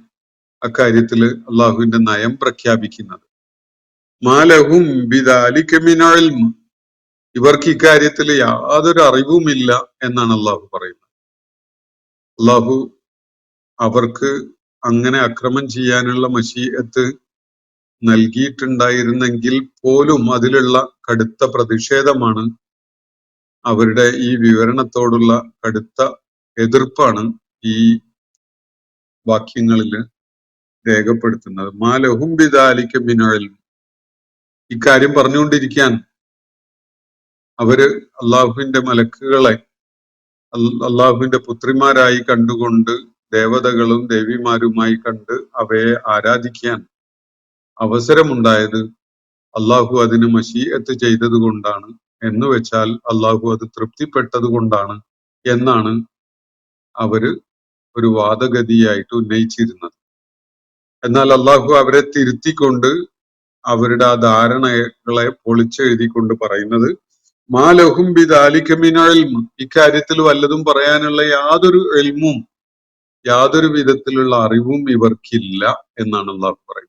അക്കാര്യത്തില് അള്ളാഹുവിന്റെ നയം പ്രഖ്യാപിക്കുന്നത്. മാലഹും ബിദാലിക മിൻ ഇൽം. ഇവർക്ക് ഇക്കാര്യത്തിൽ യാതൊരു അറിവുമില്ല എന്നാണ് അള്ളാഹു പറയുന്നത്. അള്ളാഹു അവർക്ക് അങ്ങനെ അക്രമം ചെയ്യാനുള്ള മശീഅത്ത് നൽകിയിട്ടുണ്ടായിരുന്നെങ്കിൽ പോലും അതിലുള്ള കടുത്ത പ്രതിഷേധമാണ്, അവരുടെ ഈ വിവരണത്തോടുള്ള കടുത്ത എതിർപ്പാണ് ഈ വാക്യങ്ങളിൽ രേഖപ്പെടുത്തുന്നത്. മാലഹും ബിദാലിക മിൻ ഇൽം. ഇക്കാര്യം പറഞ്ഞുകൊണ്ടിരിക്കാൻ അവര് അള്ളാഹുവിന്റെ മലക്കുകളെ അള്ളാഹുവിന്റെ പുത്രിമാരായി കണ്ടുകൊണ്ട് ദേവതകളും ദേവിമാരുമായി കണ്ട് അവയെ ആരാധിക്കാൻ അവസരമുണ്ടായത് അള്ളാഹു അതിന് മശീഅത്ത് ചെയ്തത് കൊണ്ടാണ്, എന്ന് വെച്ചാൽ അള്ളാഹു അത് തൃപ്തിപ്പെട്ടത് കൊണ്ടാണ് എന്നാണ് അവര് ഒരു വാദഗതിയായിട്ട് ഉന്നയിച്ചിരുന്നത്. എന്നാൽ അള്ളാഹു അവരെ തിരുത്തിക്കൊണ്ട് അവരുടെ ആ ധാരണകളെ പൊളിച്ചെഴുതിക്കൊണ്ട് പറയുന്നത് മാലഹും ബിദാലിക മിൻ ഇൽം. ഇക്കാര്യത്തിൽ വല്ലതും പറയാനുള്ള യാതൊരു ഇൽമും യാതൊരു വിധത്തിലുള്ള അറിവും ഇവർക്കില്ല എന്നാണ് അള്ളാഹു പറയുന്നത്.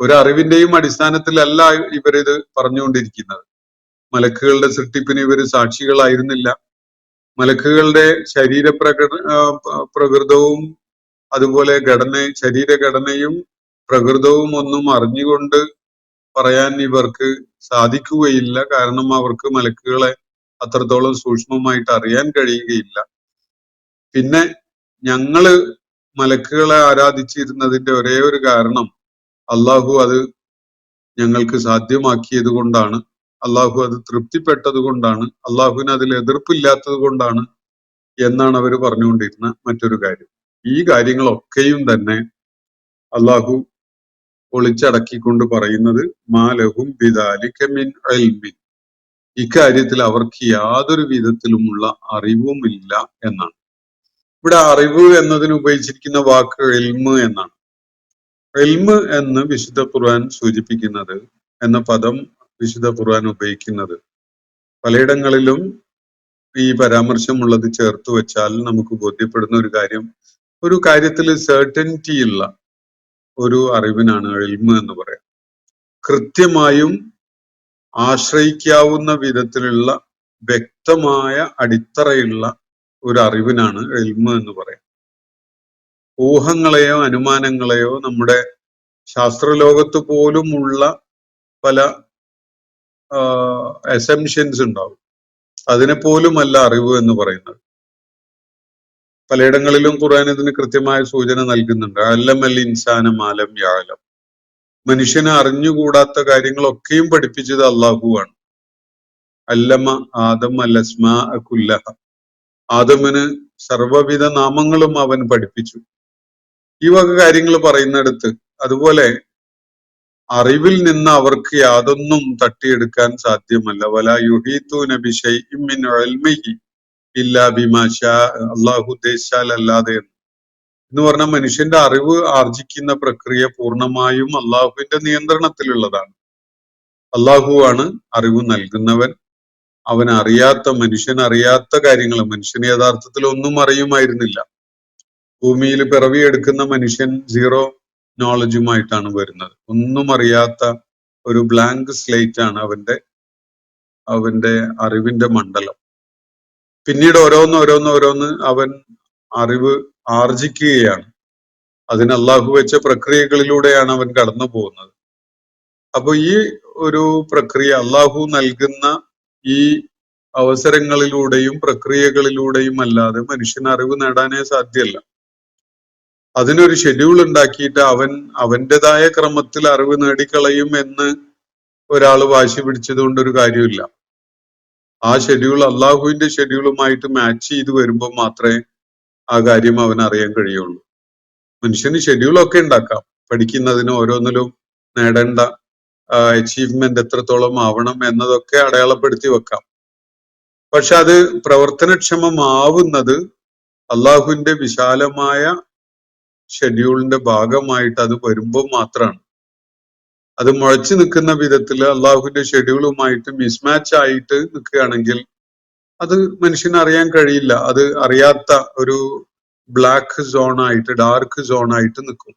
ഒരു അറിവിന്റെയും അടിസ്ഥാനത്തിലല്ല ഇവരിത് പറഞ്ഞുകൊണ്ടിരിക്കുന്നത്. മലക്കുകളുടെ സൃഷ്ടിപ്പിന് ഇവര് സാക്ഷികളായിരുന്നില്ല. മലക്കുകളുടെ പ്രകൃതവും അതുപോലെ ശരീരഘടനയും പ്രകൃതവും ഒന്നും അറിഞ്ഞുകൊണ്ട് പറയാൻ ഇവർക്ക് സാധിക്കുകയില്ല. കാരണം അവർക്ക് മലക്കുകളെ അത്രത്തോളം സൂക്ഷ്മമായിട്ട് അറിയാൻ കഴിയുകയില്ല. പിന്നെ ഞങ്ങള് മലക്കുകളെ ആരാധിച്ചിരുന്നതിന്റെ ഒരേ ഒരു കാരണം അള്ളാഹു അത് ഞങ്ങൾക്ക് സാധ്യമാക്കിയത് കൊണ്ടാണ്, അള്ളാഹു അത് തൃപ്തിപ്പെട്ടത് കൊണ്ടാണ്, അള്ളാഹുവിന് അതിൽ എതിർപ്പില്ലാത്തത് കൊണ്ടാണ് എന്നാണ് അവർ പറഞ്ഞുകൊണ്ടിരുന്ന മറ്റൊരു കാര്യം. ഈ കാര്യങ്ങളൊക്കെയും തന്നെ അള്ളാഹു ഒളിച്ചടക്കിക്കൊണ്ട് പറയുന്നത് മാലഹും ബിദാലിക മിൻ ഇൽമിൻ. ഇക്കാര്യത്തിൽ അവർക്ക് യാതൊരു വിധത്തിലുമുള്ള അറിവുമില്ല എന്നാണ്. ഇവിടെ അറിവ് എന്നതിന് ഉപയോഗിച്ചിരിക്കുന്ന വാക്ക് ഇൽമ് എന്നാണ്. ഇൽമ് എന്ന് വിശുദ്ധ ഖുർആൻ സൂചിപ്പിക്കുന്നത് എന്ന പദം വിശുദ്ധ ഖുർആൻ ഉപയോഗിക്കുന്നത് പലയിടങ്ങളിലും ഈ പരാമർശമുള്ളത് ചേർത്ത് വെച്ചാൽ നമുക്ക് ബോധ്യപ്പെടുന്ന ഒരു കാര്യം, ഒരു കാര്യത്തിൽ സെർട്ടനിറ്റി ഉള്ള ഒരു അറിവിനാണ് ഇൽമ് എന്ന് പറയാം. കൃത്യമായും ആശ്രയിക്കാവുന്ന വിധത്തിലുള്ള വ്യക്തമായ അടിത്തറയുള്ള ഒരു അറിവിനാണ് ഇൽമ് എന്ന് പറയാം. ഊഹങ്ങളെയോ അനുമാനങ്ങളെയോ നമ്മുടെ ശാസ്ത്രലോകത്ത് പോലും ഉള്ള പല അസംഷൻസ് ഉണ്ടാവും. അതിനെ പോലുമല്ല അറിവ് എന്ന് പറയുന്നത്. പലയിടങ്ങളിലും ഖുർആൻ ഇതിന് കൃത്യമായ സൂചന നൽകുന്നുണ്ട്. അല്ലമൽ ഇൻസാന മാലം യഅലം. മനുഷ്യനെ അറിഞ്ഞുകൂടാത്ത കാര്യങ്ങളൊക്കെയും പഠിപ്പിച്ചത് അള്ളാഹുവാണ്. അല്ലമ ആദം അൽ അസ്മാ കുല്ലഹ. ആദമിന് സർവവിധ നാമങ്ങളും അവൻ പഠിപ്പിച്ചു. ഈ വക കാര്യങ്ങൾ പറയുന്നിടത്ത് അതുപോലെ അറിവിൽ നിന്ന് അവർക്ക് യാതൊന്നും തട്ടിയെടുക്കാൻ സാധ്യമല്ല. വലാ യുഹീതൂന ബിശൈഇൻ മിൻ ഇൽമിഹി ഇല്ലാ ബിമാ ശാ. അള്ളാഹു ഉദ്ദേശിച്ചാൽ അല്ലാതെ എന്ന് പറഞ്ഞാൽ മനുഷ്യന്റെ അറിവ് ആർജിക്കുന്ന പ്രക്രിയ പൂർണ്ണമായും അള്ളാഹുവിന്റെ നിയന്ത്രണത്തിലുള്ളതാണ്. അള്ളാഹുവാണ് അറിവ് നൽകുന്നവൻ. അവൻ അറിയാത്ത, മനുഷ്യൻ അറിയാത്ത കാര്യങ്ങൾ, മനുഷ്യന് യഥാർത്ഥത്തിൽ ഒന്നും അറിയുമായിരുന്നില്ല. ഭൂമിയിൽ പിറവിയെടുക്കുന്ന മനുഷ്യൻ സീറോ നോളജുമായിട്ടാണ് വരുന്നത്. ഒന്നും അറിയാത്ത ഒരു ബ്ലാങ്ക് സ്ലേറ്റ് ആണ് അവന്റെ അറിവിന്റെ മണ്ഡലം. പിന്നീട് ഓരോന്ന് അവൻ അറിവ് ആർജിക്കുകയാണ്. അതിന് അള്ളാഹു വെച്ച പ്രക്രിയകളിലൂടെയാണ് അവൻ കടന്നു പോകുന്നത്. അപ്പൊ ഈ ഒരു പ്രക്രിയ അള്ളാഹു നൽകുന്ന ഈ അവസരങ്ങളിലൂടെയും പ്രക്രിയകളിലൂടെയും അല്ലാതെ മനുഷ്യന് അറിവ് നേടാനേ സാധ്യമല്ല. അതിനൊരു ഷെഡ്യൂൾ ഉണ്ടാക്കിയിട്ട് അവന്റേതായ ക്രമത്തിൽ അറിവ് നേടിക്കളയും എന്ന് ഒരാൾ വാശി പിടിച്ചത് കൊണ്ടൊരു കാര്യമില്ല. ആ ഷെഡ്യൂൾ അള്ളാഹുവിന്റെ ഷെഡ്യൂളുമായിട്ട് മാച്ച് ചെയ്ത് വരുമ്പോൾ മാത്രമേ ആ കാര്യം അവൻ അറിയാൻ കഴിയുള്ളൂ. മനുഷ്യന് ഷെഡ്യൂളൊക്കെ ഉണ്ടാക്കാം. പഠിക്കുന്നതിന് ഓരോന്നിലും നേടേണ്ട അച്ചീവ്മെന്റ് എത്രത്തോളം ആവണം എന്നതൊക്കെ അടയാളപ്പെടുത്തി വെക്കാം. പക്ഷെ അത് പ്രവർത്തനക്ഷമമാവുന്നത് അള്ളാഹുവിന്റെ വിശാലമായ ഷെഡ്യൂളിന്റെ ഭാഗമായിട്ട് അത് വരുമ്പോൾ മാത്രമാണ്. അത് മുഴച്ചു നിൽക്കുന്ന വിധത്തിൽ അള്ളാഹുവിന്റെ ഷെഡ്യൂളുമായിട്ട് മിസ്മാച്ച് ആയിട്ട് നിൽക്കുകയാണെങ്കിൽ അത് മനുഷ്യന് അറിയാൻ കഴിയില്ല. അത് അറിയാത്ത ഒരു ബ്ലാക്ക് സോണായിട്ട്, ഡാർക്ക് സോണായിട്ട് നിൽക്കും.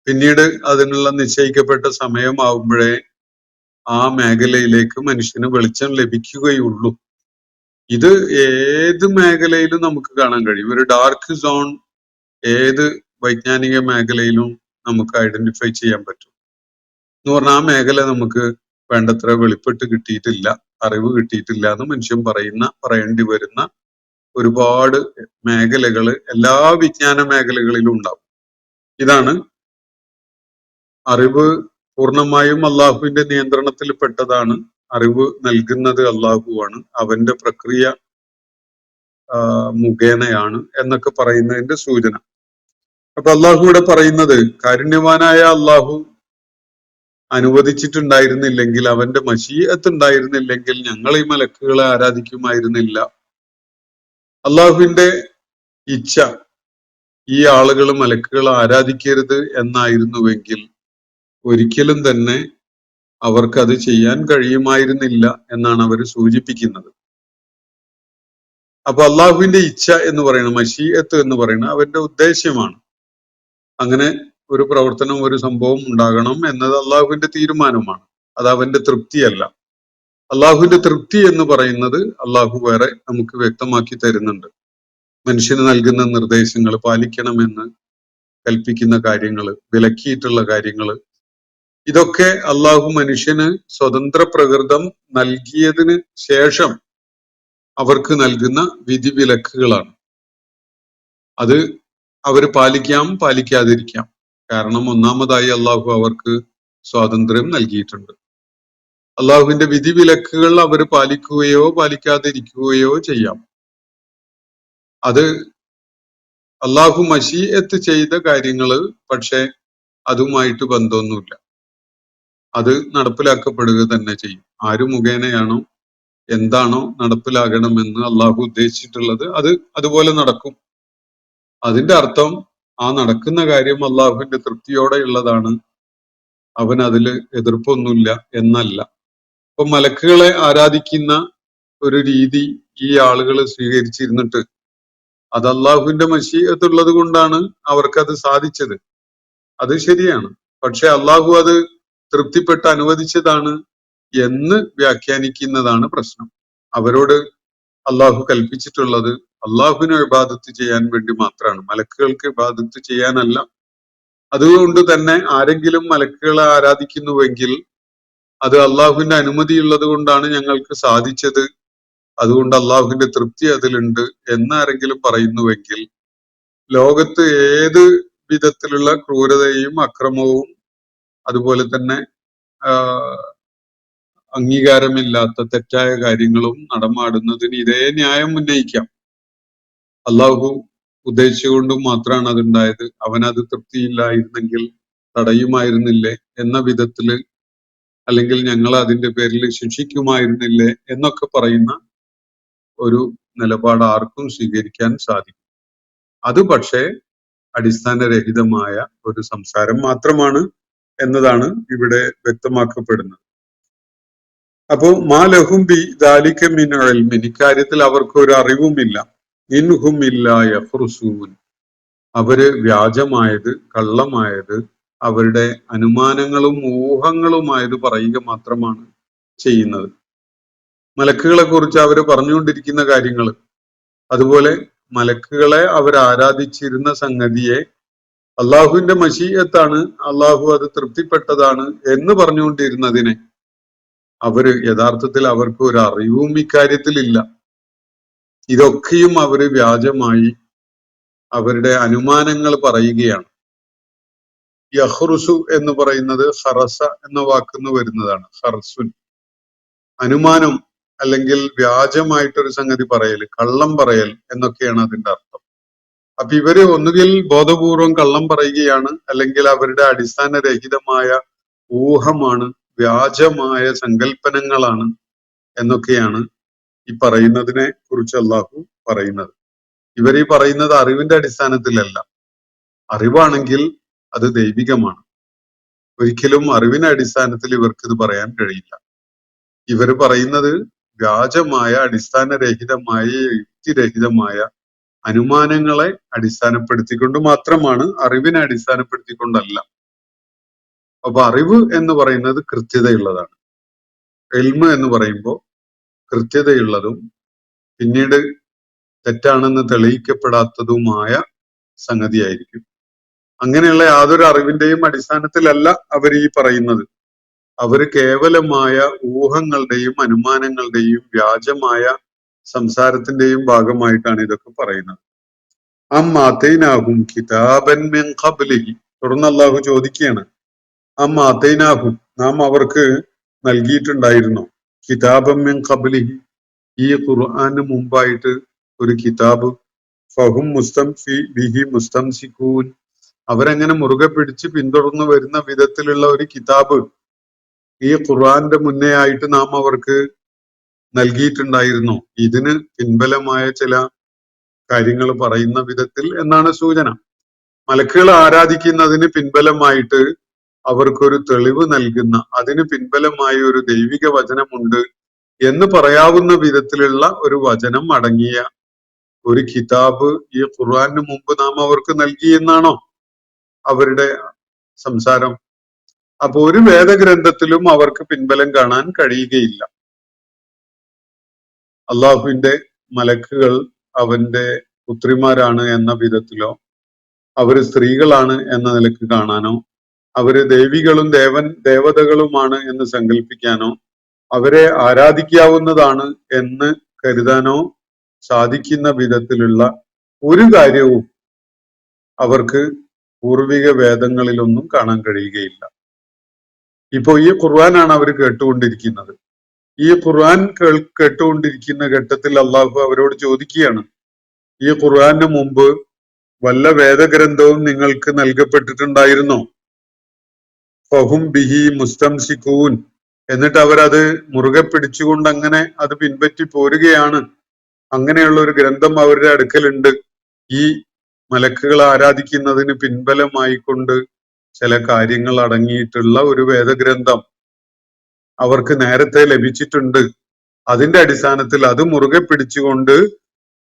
പിന്നീട് അതിനുള്ള നിശ്ചയിക്കപ്പെട്ട സമയമാവുമ്പോഴേ ആ മേഖലയിലേക്ക് മനുഷ്യന് വെളിച്ചം ലഭിക്കുകയുള്ളൂ. ഇത് ഏത് മേഖലയിലും നമുക്ക് കാണാൻ കഴിയും. ഒരു ഡാർക്ക് സോൺ ഏത് വൈജ്ഞാനിക മേഖലയിലും നമുക്ക് ഐഡന്റിഫൈ ചെയ്യാൻ പറ്റും. എന്ന് പറഞ്ഞാൽ ആ മേഖല നമുക്ക് വേണ്ടത്ര വെളിപ്പെട്ട് കിട്ടിയിട്ടില്ല, അറിവ് കിട്ടിയിട്ടില്ല എന്ന് മനുഷ്യൻ പറയേണ്ടി വരുന്ന ഒരുപാട് മേഖലകൾ എല്ലാ വിജ്ഞാന മേഖലകളിലും ഉണ്ടാവും. ഇതാണ് അറിവ് പൂർണ്ണമായും അള്ളാഹുവിന്റെ നിയന്ത്രണത്തിൽ പെട്ടതാണ്. അറിവ് നൽകുന്നത് അള്ളാഹുവാണ്, അവന്റെ പ്രക്രിയ മുഖേനയാണ് എന്നൊക്കെ പറയുന്നതിന്റെ സൂചന. അപ്പൊ അള്ളാഹു ഇവിടെ പറയുന്നത്, കാരുണ്യവാനായ അള്ളാഹു അനുവദിച്ചിട്ടുണ്ടായിരുന്നില്ലെങ്കിൽ, അവന്റെ മശീഅത്ത് ഉണ്ടായിരുന്നില്ലെങ്കിൽ ഞങ്ങൾ ഈ മലക്കുകളെ ആരാധിക്കുമായിരുന്നില്ല. അള്ളാഹുവിന്റെ ഇച്ഛ ഈ ആളുകൾ മലക്കുകളെ ആരാധിക്കരുത് എന്നായിരുന്നുവെങ്കിൽ ഒരിക്കലും തന്നെ അവർക്കത് ചെയ്യാൻ കഴിയുമായിരുന്നില്ല എന്നാണ് അവർ സൂചിപ്പിക്കുന്നത്. അപ്പൊ അള്ളാഹുവിന്റെ ഇച്ഛ എന്ന് പറയുന്നത്, മശീഅത്ത് എന്ന് പറയുന്നത് അവന്റെ ഉദ്ദേശ്യമാണ്. അങ്ങനെ ഒരു പ്രവർത്തനം, ഒരു സംഭവം ഉണ്ടാകണം എന്നത് അള്ളാഹുവിന്റെ തീരുമാനമാണ്. അത് അവന്റെ തൃപ്തിയല്ല. അള്ളാഹുവിന്റെ തൃപ്തി എന്ന് പറയുന്നത് അള്ളാഹു വേറെ നമുക്ക് വ്യക്തമാക്കി തരുന്നുണ്ട്. മനുഷ്യന് നൽകുന്ന നിർദ്ദേശങ്ങൾ, പാലിക്കണമെന്ന് കൽപ്പിക്കുന്ന കാര്യങ്ങൾ, വിലക്കിയിട്ടുള്ള കാര്യങ്ങൾ, ഇതൊക്കെ അള്ളാഹു മനുഷ്യന് സ്വതന്ത്ര പ്രകൃതം നൽകിയതിന് ശേഷം അവർക്ക് നൽകുന്ന വിധിവിലക്കുകളാണ്. അത് അവർ പാലിക്കാം, പാലിക്കാതിരിക്കാം. കാരണം ഒന്നാമതായി അള്ളാഹു അവർക്ക് സ്വാതന്ത്ര്യം നൽകിയിട്ടുണ്ട്. അള്ളാഹുവിന്റെ വിധിവിലക്കുകൾ അവർ പാലിക്കുകയോ പാലിക്കാതിരിക്കുകയോ ചെയ്യാം. അത് അള്ളാഹു മശീഅത്ത് ചെയ്ത കാര്യങ്ങള്, പക്ഷെ അതുമായിട്ട് ബന്ധമൊന്നുമില്ല. അത് നടപ്പിലാക്കപ്പെടുക തന്നെ ചെയ്യും. ആര് മുഖേനയാണോ, എന്താണോ നടപ്പിലാകണമെന്ന് അള്ളാഹു ഉദ്ദേശിച്ചിട്ടുള്ളത് അത് അതുപോലെ നടക്കും. അതിന്റെ അർത്ഥം ആ നടക്കുന്ന കാര്യം അള്ളാഹുവിന്റെ തൃപ്തിയോടെയുള്ളതാണ്, അവൻ അതിൽ എതിർപ്പൊന്നുമില്ല എന്നല്ല. അപ്പൊ മലക്കുകളെ ആരാധിക്കുന്ന ഒരു രീതി ഈ ആളുകൾ സ്വീകരിച്ചിരുന്നിട്ട് അത് അള്ളാഹുവിന്റെ മശീഅത്തുള്ളത് കൊണ്ടാണ് അവർക്കത് സാധിച്ചത്. അത് ശരിയാണ്. പക്ഷെ അള്ളാഹു അത് തൃപ്തിപ്പെട്ട് അനുവദിച്ചതാണ് എന്ന് വ്യാഖ്യാനിക്കുന്നതാണ് പ്രശ്നം. അവരോട് അള്ളാഹു കൽപ്പിച്ചിട്ടുള്ളത് അള്ളാഹുവിനെ ഇബാദത്ത് ചെയ്യാൻ വേണ്ടി മാത്രമാണ്, മലക്കുകൾക്ക് ഇബാദത്ത് ചെയ്യാനല്ല. അതുകൊണ്ട് തന്നെ ആരെങ്കിലും മലക്കുകളെ ആരാധിക്കുന്നുവെങ്കിൽ അത് അള്ളാഹുവിന്റെ അനുമതിയുള്ളത് കൊണ്ടാണ് ഞങ്ങൾക്ക് സാധിച്ചത്, അതുകൊണ്ട് അള്ളാഹുവിന്റെ തൃപ്തി അതിലുണ്ട് എന്നാരെങ്കിലും പറയുന്നുവെങ്കിൽ ലോകത്ത് ഏത് വിധത്തിലുള്ള ക്രൂരതയും അക്രമവും അതുപോലെ തന്നെ അംഗീകാരമില്ലാത്ത തെറ്റായ കാര്യങ്ങളും നടമാടുന്നതിന് ഇതേ ന്യായം ഉന്നയിക്കാം. അള്ളാഹു ഉദ്ദേശിച്ചുകൊണ്ടും മാത്രമാണ് അതുണ്ടായത്, അവനത് തൃപ്തിയില്ലായിരുന്നെങ്കിൽ തടയുമായിരുന്നില്ലേ എന്ന വിധത്തില്, അല്ലെങ്കിൽ ഞങ്ങൾ അതിന്റെ പേരിൽ ശിക്ഷിക്കുമായിരുന്നില്ലേ എന്നൊക്കെ പറയുന്ന ഒരു നിലപാട് ആർക്കും സ്വീകരിക്കാൻ സാധിക്കും. അത് പക്ഷേ അടിസ്ഥാനരഹിതമായ ഒരു സംസാരം മാത്രമാണ് എന്നതാണ് ഇവിടെ വ്യക്തമാക്കപ്പെടുന്നത്. അപ്പോ മാ ലഹും ബി ദാലിക മിൻ ഇൽമിൻ, ഇക്കാര്യത്തിൽ അവർക്ക് ഒരു അറിവുമില്ല. ഇൻഹും ഇല്ലാ യഖ്റുസൂൻ, അവര് വ്യാജമായത്, കള്ളമായത്, അവരുടെ അനുമാനങ്ങളും ഊഹങ്ങളുമായത് പറയുക മാത്രമാണ് ചെയ്യുന്നത്. മലക്കുകളെ കുറിച്ച് അവർ പറഞ്ഞുകൊണ്ടിരിക്കുന്ന കാര്യങ്ങൾ, അതുപോലെ മലക്കുകളെ അവർ ആരാധിച്ചിരുന്ന സംഗതിയെ അള്ളാഹുവിന്റെ മശീഅത്താണ്, അള്ളാഹു അത് തൃപ്തിപ്പെട്ടതാണ് എന്ന് പറഞ്ഞുകൊണ്ടിരുന്നതിനെ അവര് യഥാർത്ഥത്തിൽ അവർക്ക് ഒരു അറിവും ഇക്കാര്യത്തിലില്ല. ഇതൊക്കെയും അവര് വ്യാജമായി അവരുടെ അനുമാനങ്ങൾ പറയുകയാണ്. യഹ്റുസു എന്ന് പറയുന്നത് ഖറസ എന്ന വാക്കുന്ന് വരുന്നതാണ്. ഖർസുൻ, അനുമാനം അല്ലെങ്കിൽ വ്യാജമായിട്ടൊരു സംഗതി പറയൽ, കള്ളം പറയൽ എന്നൊക്കെയാണ് അതിന്റെ അർത്ഥം. അപ്പൊ ഇവര് ഒന്നുകിൽ ബോധപൂർവം കള്ളം പറയുകയാണ്, അല്ലെങ്കിൽ അവരുടെ അടിസ്ഥാനരഹിതമായ ഊഹമാണ്, വ്യാജമായ സങ്കല്പനങ്ങളാണ് എന്നൊക്കെയാണ് ഈ പറയുന്നതിനെ കുറിച്ച് അള്ളാഹു പറയുന്നത്. ഇവർ ഈ പറയുന്നത് അറിവിന്റെ അടിസ്ഥാനത്തിലല്ല. അറിവാണെങ്കിൽ അത് ദൈവികമാണ്. ഒരിക്കലും അറിവിന്റെ അടിസ്ഥാനത്തിൽ ഇവർക്ക് ഇത് പറയാൻ കഴിയില്ല. ഇവർ പറയുന്നത് വ്യാജമായ, അടിസ്ഥാനരഹിതമായ, യുക്തിരഹിതമായ അനുമാനങ്ങളെ അടിസ്ഥാനപ്പെടുത്തിക്കൊണ്ട് മാത്രമാണ്, അറിവിനെ അടിസ്ഥാനപ്പെടുത്തിക്കൊണ്ടല്ല. അപ്പൊ അറിവ് എന്ന് പറയുന്നത് കൃത്യതയുള്ളതാണ്. ഇൽമ് എന്ന് പറയുമ്പോൾ കൃത്യതയുള്ളതും പിന്നീട് തെറ്റാണെന്ന് തെളിയിക്കപ്പെടാത്തതുമായ സംഗതിയായിരിക്കും. അങ്ങനെയുള്ള യാതൊരു അറിവിന്റെയും അടിസ്ഥാനത്തിലല്ല അവർ ഈ പറയുന്നത്. അവര് കേവലമായ ഊഹങ്ങളുടെയും അനുമാനങ്ങളുടെയും വ്യാജമായ സംസാരത്തിന്റെയും ഭാഗമായിട്ടാണ് ഇതൊക്കെ പറയുന്നത്. അമ്മാതൈനാഹും കിതാബൻ മിൻ ഖബ്ലിഹി, തുടർന്ന് അള്ളാഹു ചോദിക്കുകയാണ്, അമ്മാതൈനാഹും, നാം അവർക്ക് നൽകിയിട്ടുണ്ടായിരുന്നോ, കിതാബൻ മിൻ ഖബ്ലിഹി, ഈ ഖുർആന് മുമ്പായിട്ട് ഒരു കിതാബ്, ഫഹും ബിഹി മുസ്തംസിക്കൂൻ, അവരെങ്ങനെ മുറുകെ പിടിച്ച് പിന്തുടർന്നു വരുന്ന വിധത്തിലുള്ള ഒരു കിതാബ് ഈ ഖുർആന്റെ മുന്നേ ആയിട്ട് നാം അവർക്ക് നൽകിയിട്ടുണ്ടായിരുന്നു. ഇതിന് പിൻബലമായ ചില കാര്യങ്ങൾ പറയുന്ന വിധത്തിൽ എന്നാണ് സൂചന. മലക്കുകൾ ആരാധിക്കുന്നതിന് പിൻബലമായിട്ട് അവർക്കൊരു തെളിവ് നൽകുന്ന, അതിന് പിൻബലമായ ഒരു ദൈവിക വചനമുണ്ട് എന്ന് പറയാവുന്ന വിധത്തിലുള്ള ഒരു വചനം അടങ്ങിയ ഒരു കിതാബ് ഈ ഖുർആന് മുമ്പ് നാം അവർക്ക് നൽകി എന്നാണോ അവരുടെ സംസാരം? അപ്പൊ ഒരു വേദഗ്രന്ഥത്തിലും അവർക്ക് പിൻബലം കാണാൻ കഴിയുകയില്ല. അള്ളാഹുവിന്റെ മലക്കുകൾ അവന്റെ പുത്രിമാരാണ് എന്ന വിധത്തിലോ, അവര് സ്ത്രീകളാണ് എന്ന നിലക്ക് കാണാനോ, അവര് ദേവികളും ദേവതകളുമാണ് എന്ന് സങ്കല്പിക്കാനോ, അവരെ ആരാധിക്കാവുന്നതാണ് എന്ന് കരുതാനോ സാധിക്കുന്ന വിധത്തിലുള്ള ഒരു കാര്യവും അവർക്ക് പൂർവിക വേദങ്ങളിലൊന്നും കാണാൻ കഴിയുകയില്ല. ഇപ്പൊ ഈ ഖുർആനാണ് അവർ കേട്ടുകൊണ്ടിരിക്കുന്നത്. ഈ ഖുർആൻ കേട്ടുകൊണ്ടിരിക്കുന്ന ഘട്ടത്തിൽ അള്ളാഹു അവരോട് ചോദിക്കുകയാണ്, ഈ ഖുർആന് മുമ്പ് വല്ല വേദഗ്രന്ഥവും നിങ്ങൾക്ക് നൽകപ്പെട്ടിട്ടുണ്ടായിരുന്നോ? ഫഹും ബിഹി മുസ്തംസിക്കൂൻ, എന്നിട്ട് അവരത് മുറുകെ പിടിച്ചുകൊണ്ട് അങ്ങനെ അത് പിൻപറ്റി പോരുകയാണ്. അങ്ങനെയുള്ള ഒരു ഗ്രന്ഥം അവരുടെ അടുക്കലുണ്ട്. ഈ മലക്കുകൾ ആരാധിക്കുന്നതിന് പിൻബലമായിക്കൊണ്ട് ചില കാര്യങ്ങൾ അടങ്ങിയിട്ടുള്ള ഒരു വേദഗ്രന്ഥം അവർക്ക് നേരത്തെ ലഭിച്ചിട്ടുണ്ട്. അതിന്റെ അടിസ്ഥാനത്തിൽ അത് മുറുകെ പിടിച്ചുകൊണ്ട്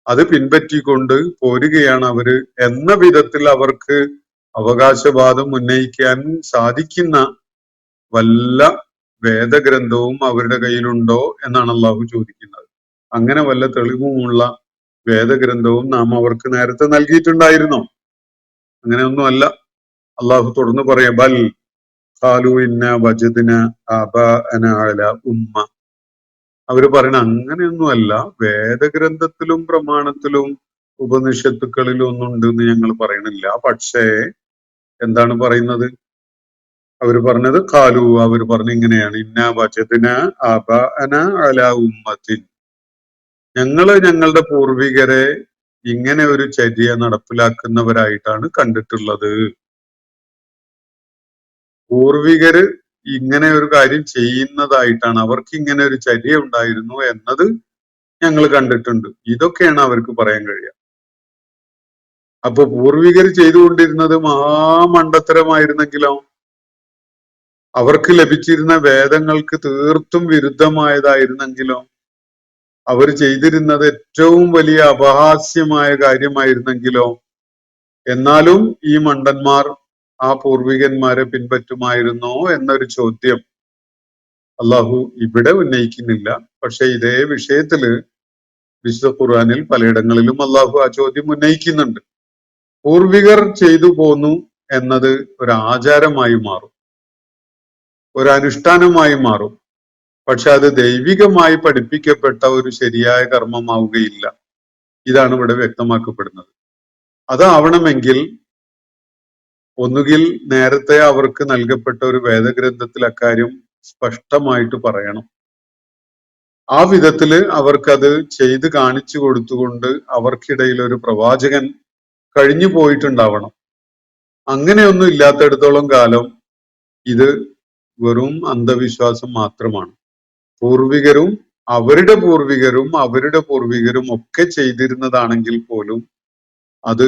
അത് പിൻപറ്റിക്കൊണ്ട് പോരുകയാണ് അവര് എന്ന വിധത്തിൽ അവർക്ക് അവകാശവാദം ഉന്നയിക്കാൻ സാധിക്കുന്ന വല്ല വേദഗ്രന്ഥവും അവരുടെ കയ്യിലുണ്ടോ എന്നാണ് അള്ളാഹു ചോദിക്കുന്നത്. അങ്ങനെ വല്ല തെളിവുമുള്ള വേദഗ്രന്ഥവും നാം അവർക്ക് നേരത്തെ നൽകിയിട്ടുണ്ടായിരുന്നോ? അങ്ങനെയൊന്നുമല്ല. അള്ളാഹു തുടർന്ന് പറയാം, ബൽ ഖാലു ഇന്ന വജദ്ന ആബാഅന അലാ ഉമ്മ, അവര് പറയണ അങ്ങനെയൊന്നുമല്ല, വേദഗ്രന്ഥത്തിലും പ്രമാണത്തിലും ഉപനിഷത്തുക്കളിലും ഒന്നും ഉണ്ടെന്ന് ഞങ്ങൾ പറയണില്ല. പക്ഷേ എന്താണ് പറയുന്നത്? അവര് പറഞ്ഞത് ഖാലു, അവര് പറഞ്ഞ ഇങ്ങനെയാണ്, ഇന്ന വജദ്ന ആബാഅന അലാ ഉമ്മത്തിൻ, ഞങ്ങള് ഞങ്ങളുടെ പൂർവികരെ ഇങ്ങനെ ഒരു ചര്യ നടപ്പിലാക്കുന്നവരായിട്ടാണ് കണ്ടിട്ടുള്ളത്. പൂർവികര് ഇങ്ങനെ ഒരു കാര്യം ചെയ്യുന്നതായിട്ടാണ്, അവർക്ക് ഇങ്ങനെ ഒരു ചര്യ ഉണ്ടായിരുന്നു എന്നത് ഞങ്ങൾ കണ്ടിട്ടുണ്ട്. ഇതൊക്കെയാണ് അവർക്ക് പറയാൻ കഴിയുക. അപ്പൊ പൂർവികർ ചെയ്തുകൊണ്ടിരുന്നത് മഹാമണ്ഡത്തരമായിരുന്നെങ്കിലോ, അവർക്ക് ലഭിച്ചിരുന്ന വേദങ്ങൾക്ക് തീർത്തും വിരുദ്ധമായതായിരുന്നെങ്കിലോ, അവർ ചെയ്തിരുന്നത് ഏറ്റവും വലിയ അപഹാസ്യമായ കാര്യമായിരുന്നെങ്കിലോ, എന്നാലും ഈ മണ്ടന്മാർ ആ പൂർവികന്മാരെ പിൻപറ്റുമായിരുന്നോ എന്നൊരു ചോദ്യം അള്ളാഹു ഇവിടെ ഉന്നയിക്കുന്നില്ല. പക്ഷെ ഇതേ വിഷയത്തില് വിശുദ്ധ ഖുർആനിൽ പലയിടങ്ങളിലും അള്ളാഹു ആ ചോദ്യം ഉന്നയിക്കുന്നുണ്ട്. പൂർവികർ ചെയ്തു പോന്നു എന്നത് ഒരു ആചാരമായി മാറും, ഒരു അനുഷ്ഠാനമായി മാറും. പക്ഷെ അത് ദൈവികമായി പഠിപ്പിക്കപ്പെട്ട ഒരു ശരിയായ കർമ്മമാവുകയില്ല. ഇതാണ് ഇവിടെ വ്യക്തമാക്കപ്പെടുന്നത്. അതാവണമെങ്കിൽ ഒന്നുകിൽ നേരത്തെ അവർക്ക് നൽകപ്പെട്ട ഒരു വേദഗ്രന്ഥത്തിൽ അക്കാര്യം സ്പഷ്ടമായിട്ട് പറയണം. ആ വിധത്തില് അവർക്കത് ചെയ്ത് കാണിച്ചു കൊടുത്തുകൊണ്ട് അവർക്കിടയിൽ ഒരു പ്രവാചകൻ കഴിഞ്ഞു പോയിട്ടുണ്ടാവണം. അങ്ങനെയൊന്നും ഇല്ലാത്തടത്തോളം കാലം ഇത് വെറും അന്ധവിശ്വാസം മാത്രമാണ്. പൂർവികരും അവരുടെ പൂർവികരും ഒക്കെ ചെയ്തിരുന്നതാണെങ്കിൽ പോലും അത്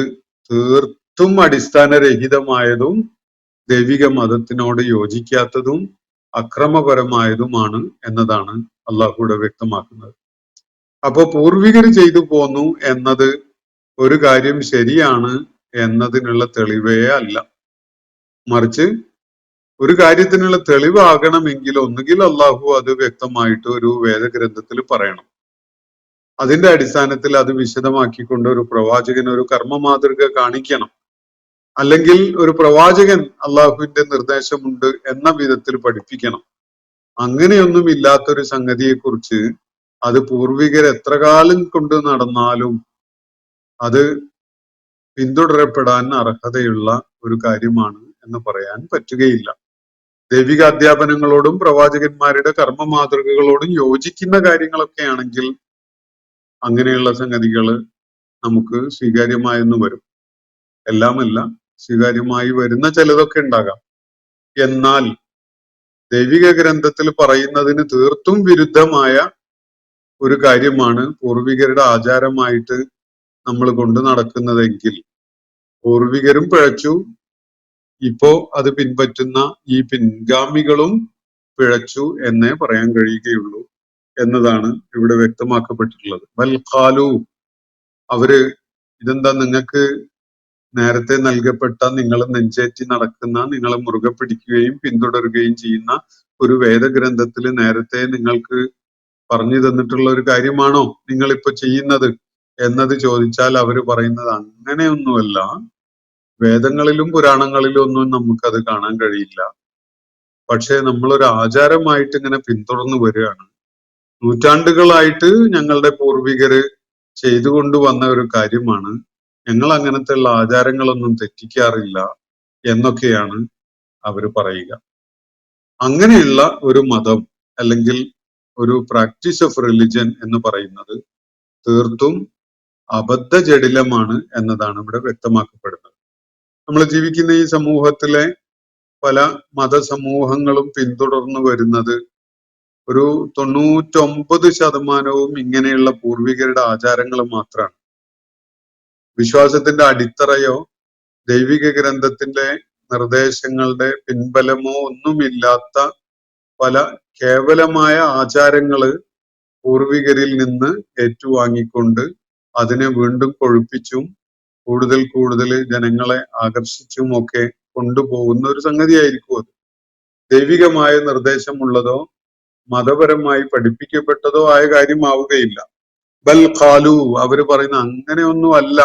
തീർത്തും അടിസ്ഥാനരഹിതമായതും ദൈവിക മതത്തിനോട് യോജിക്കാത്തതും അക്രമപരമായതുമാണ് എന്നതാണ് അള്ളാഹുവിടെ വ്യക്തമാക്കുന്നത്. അപ്പോ പൂർവികർ ചെയ്തു പോന്നു എന്നത് ഒരു കാര്യം ശരിയാണ് എന്നതിനുള്ള തെളിവേ അല്ല. മറിച്ച് ഒരു കാര്യത്തിനുള്ള തെളിവാകണമെങ്കിൽ ഒന്നുകിൽ അള്ളാഹു അത് വ്യക്തമായിട്ട് ഒരു വേദഗ്രന്ഥത്തിൽ പറയണം. അതിന്റെ അടിസ്ഥാനത്തിൽ അത് വിശദമാക്കിക്കൊണ്ട് ഒരു പ്രവാചകൻ ഒരു കർമ്മ മാതൃക കാണിക്കണം. അല്ലെങ്കിൽ ഒരു പ്രവാചകൻ അള്ളാഹുവിന്റെ നിർദ്ദേശമുണ്ട് എന്ന വിധത്തിൽ പഠിപ്പിക്കണം. അങ്ങനെയൊന്നും ഇല്ലാത്തൊരു സംഗതിയെക്കുറിച്ച് അത് പൂർവികർ എത്ര കാലം കൊണ്ട് നടന്നാലും അത് പിന്തുടരപ്പെടാൻ അർഹതയുള്ള ഒരു കാര്യമാണ് എന്ന് പറയാൻ പറ്റുകയില്ല. ദൈവിക അധ്യാപനങ്ങളോടും പ്രവാചകന്മാരുടെ കർമ്മ മാതൃകകളോടും യോജിക്കുന്ന കാര്യങ്ങളൊക്കെ ആണെങ്കിൽ അങ്ങനെയുള്ള സംഗതികൾ നമുക്ക് സ്വീകാര്യമായെന്ന് വരും. എല്ലാമല്ല, സ്വീകാര്യമായി വരുന്ന ചിലതൊക്കെ ഉണ്ടാകാം. എന്നാൽ ദൈവിക ഗ്രന്ഥത്തിൽ പറയുന്നതിന് തീർത്തും വിരുദ്ധമായ ഒരു കാര്യമാണ് പൂർവികരുടെ ആചാരമായിട്ട് നമ്മൾ കൊണ്ടു നടക്കുന്നതെങ്കിൽ പൂർവികരും പിഴച്ചു, ഇപ്പോ അത് പിൻപറ്റുന്ന ഈ പിൻഗാമികളും പിഴച്ചു എന്നേ പറയാൻ കഴിയുകയുള്ളൂ എന്നതാണ് ഇവിടെ വ്യക്തമാക്കപ്പെട്ടിട്ടുള്ളത്. ബൽ ഖാലു, അവര് ഇതെന്താ നിങ്ങൾക്ക് നേരത്തെ നൽകപ്പെട്ട, നിങ്ങൾ നെഞ്ചേറ്റി നടക്കുന്ന, നിങ്ങളെ മുറുകെ പിടിക്കുകയും പിന്തുടരുകയും ചെയ്യുന്ന ഒരു വേദഗ്രന്ഥത്തിൽ നേരത്തെ നിങ്ങൾക്ക് പറഞ്ഞു തന്നിട്ടുള്ള ഒരു കാര്യമാണോ നിങ്ങളിപ്പോ ചെയ്യുന്നത് എന്നത് ചോദിച്ചാൽ അവര് പറയുന്നത് അങ്ങനെയൊന്നുമല്ല, വേദങ്ങളിലും പുരാണങ്ങളിലും ഒന്നും നമുക്കത് കാണാൻ കഴിയില്ല. പക്ഷെ നമ്മളൊരു ആചാരമായിട്ട് ഇങ്ങനെ പിന്തുടർന്നു വരികയാണ്. നൂറ്റാണ്ടുകളായിട്ട് ഞങ്ങളുടെ പൂർവികര് ചെയ്തുകൊണ്ടുവന്ന ഒരു കാര്യമാണ്, ഞങ്ങൾ അങ്ങനത്തെ ഉള്ള ആചാരങ്ങളൊന്നും തെറ്റിക്കാറില്ല എന്നൊക്കെയാണ് അവര് പറയുക. അങ്ങനെയുള്ള ഒരു മതം അല്ലെങ്കിൽ ഒരു പ്രാക്ടീസ് ഓഫ് റിലിജൻ എന്ന് പറയുന്നത് തീർത്തും അബദ്ധജടിലമാണ് എന്നതാണ് ഇവിടെ വ്യക്തമാക്കപ്പെടുന്നത്. നമ്മൾ ജീവിക്കുന്ന ഈ സമൂഹത്തിലെ പല മതസമൂഹങ്ങളും പിന്തുടർന്നു വരുന്നത് ഒരു 99% ഇങ്ങനെയുള്ള പൂർവികരുടെ ആചാരങ്ങൾ മാത്രമാണ്. വിശ്വാസത്തിന്റെ അടിത്തറയോ ദൈവിക ഗ്രന്ഥത്തിന്റെ നിർദ്ദേശങ്ങളുടെ പിൻബലമോ ഒന്നുമില്ലാത്ത പല കേവലമായ ആചാരങ്ങള് പൂർവികരിൽ നിന്ന് ഏറ്റുവാങ്ങിക്കൊണ്ട് അതിനെ വീണ്ടും കൊഴുപ്പിച്ചും കൂടുതൽ ജനങ്ങളെ ആകർഷിച്ചും ഒക്കെ കൊണ്ടുപോകുന്ന ഒരു സംഗതിയായിരിക്കും അത്. ദൈവികമായ നിർദ്ദേശമുള്ളതോ മതപരമായി പഠിപ്പിക്കപ്പെട്ടതോ ആയ കാര്യമാവുകയില്ല. ബൽ ഖാലു, അവര് പറയുന്ന അങ്ങനെയൊന്നും അല്ല.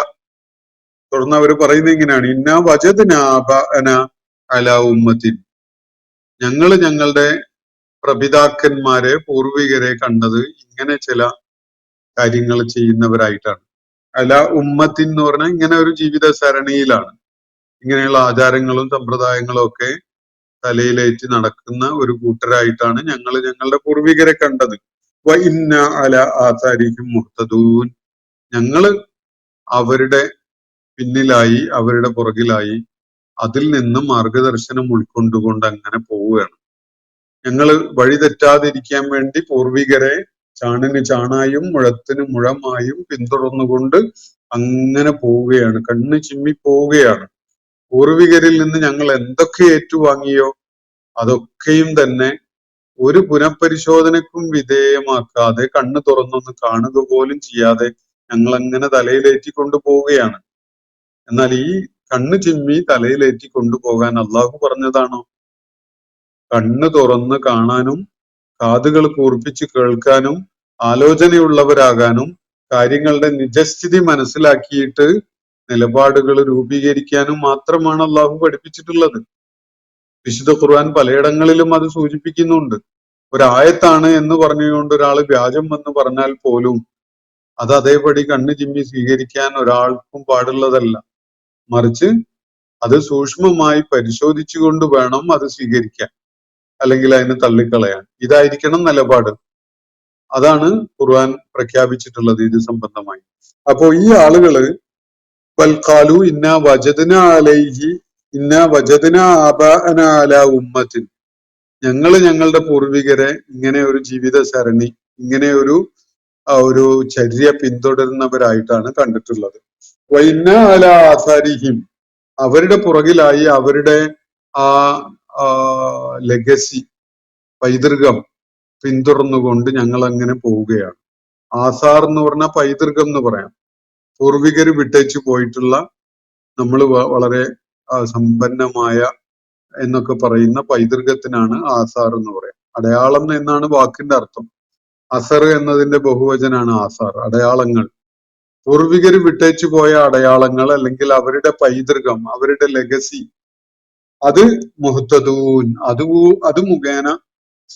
തുടർന്ന് അവർ പറയുന്നത് ഇങ്ങനെയാണ്, ഇന്നാ വജദ്നാ ആബാഅന അലാ ഉമ്മത്തിൻ, ഞങ്ങളുടെ പ്രപിതാക്കന്മാരെ പൂർവികരെ കണ്ടത് ഇങ്ങനെ ചില കാര്യങ്ങൾ ചെയ്യുന്നവരായിട്ടാണ്. അല ഉമ്മത്തിൻ എന്ന് പറഞ്ഞാൽ ഇങ്ങനെ ഒരു ജീവിത സരണിയിലാണ്, ഇങ്ങനെയുള്ള ആചാരങ്ങളും സമ്പ്രദായങ്ങളും ഒക്കെ തലയിലേറ്റി നടക്കുന്ന ഒരു കൂട്ടരായിട്ടാണ് ഞങ്ങളുടെ പൂർവികരെ കണ്ടത്. വ ഇന്ന അല ആസാരിഹിം മുഹ്തദൂൻ, ഞങ്ങള് അവരുടെ പിന്നിലായി, അവരുടെ പുറകിലായി അതിൽ നിന്ന് മാർഗദർശനം ഉൾക്കൊണ്ടുകൊണ്ട് അങ്ങനെ പോവുകയാണ്. ഞങ്ങള് വഴി തെറ്റാതിരിക്കാൻ വേണ്ടി പൂർവികരെ ചാണിന് ചാണായും മുഴത്തിന് മുഴമായും പിന്തുടർന്നുകൊണ്ട് അങ്ങനെ പോവുകയാണ്, കണ്ണ് ചിമ്മി പോവുകയാണ്. പൂർവികരിൽ നിന്ന് ഞങ്ങൾ എന്തൊക്കെ ഏറ്റുവാങ്ങിയോ അതൊക്കെയും തന്നെ ഒരു പുനഃപരിശോധനക്കും വിധേയമാക്കാതെ, കണ്ണ് തുറന്നൊന്ന് കാണുക പോലും ചെയ്യാതെ ഞങ്ങൾ അങ്ങനെ തലയിലേറ്റി കൊണ്ടുപോവുകയാണ്. എന്നാൽ ഈ കണ്ണ് ചിമ്മി തലയിലേറ്റി കൊണ്ടുപോകാൻ അള്ളാഹു പറഞ്ഞതാണോ? കണ്ണ് തുറന്ന് കാണാനും കാതുകൾ കൂർപ്പിച്ച് കേൾക്കാനും ആലോചനയുള്ളവരാകാനും കാര്യങ്ങളുടെ നിജസ്ഥിതി മനസ്സിലാക്കിയിട്ട് നിലപാടുകൾ രൂപീകരിക്കാനും മാത്രമാണ് അള്ളാഹു പഠിപ്പിച്ചിട്ടുള്ളത്. വിശുദ്ധ ഖുർആൻ പലയിടങ്ങളിലും അത് സൂചിപ്പിക്കുന്നുണ്ട്. ഒരായത്താണ് എന്ന് പറഞ്ഞുകൊണ്ട് ഒരാൾ വ്യാജം എന്ന് പറഞ്ഞാൽ പോലും അത് അതേപടി കണ്ണ് ചിമ്മി സ്വീകരിക്കാൻ ഒരാൾക്കും പാടുള്ളതല്ല. മറിച്ച് അത് സൂക്ഷ്മമായി പരിശോധിച്ചുകൊണ്ട് വേണം അത് സ്വീകരിക്കാൻ, അല്ലെങ്കിൽ അതിനെ തള്ളിക്കളയാൻ. ഇതായിരിക്കണം നിലപാട്. അതാണ് ഖുർആൻ പ്രഖ്യാപിച്ചിട്ടുള്ളത് ഇത് സംബന്ധമായി. അപ്പോ ഈ ആളുകള് ബൽ ഖാലു ഇന്നാ വജദ്നാ ആബാഅന അലാ ഉമ്മത്തിൻ, ഞങ്ങളുടെ പൂർവികരെ ഇങ്ങനെ ഒരു ജീവിത സരണി ഇങ്ങനെ ഒരു ചര്യ പിന്തുടരുന്നവരായിട്ടാണ് കണ്ടിട്ടുള്ളത്. വൈന്ന അല ആസാരിഹിം, അവരുടെ പുറകിലായി അവരുടെ ആ ലെഗസി, പൈതൃകം പിന്തുടർന്നുകൊണ്ട് ഞങ്ങൾ അങ്ങനെ പോവുകയാണ്. ആസാർ എന്ന് പറഞ്ഞാൽ പൈതൃകം എന്ന് പറയാം. പൂർവികര് വിട്ടേച്ചു പോയിട്ടുള്ള, നമ്മൾ വളരെ സമ്പന്നമായ എന്നൊക്കെ പറയുന്ന പൈതൃകത്തിനാണ് ആസാർ എന്ന് പറയാം. അടയാളം എന്നാണ് വാക്കിന്റെ അർത്ഥം. അസർ എന്നതിന്റെ ബഹുവചനാണ് ആസാർ, അടയാളങ്ങൾ. പൂർവികര് വിട്ടേച്ചു പോയ അടയാളങ്ങൾ അല്ലെങ്കിൽ അവരുടെ പൈതൃകം, അവരുടെ ലെഗസി, അത് മുഹ്തദൂൻ, അത് മുഖേന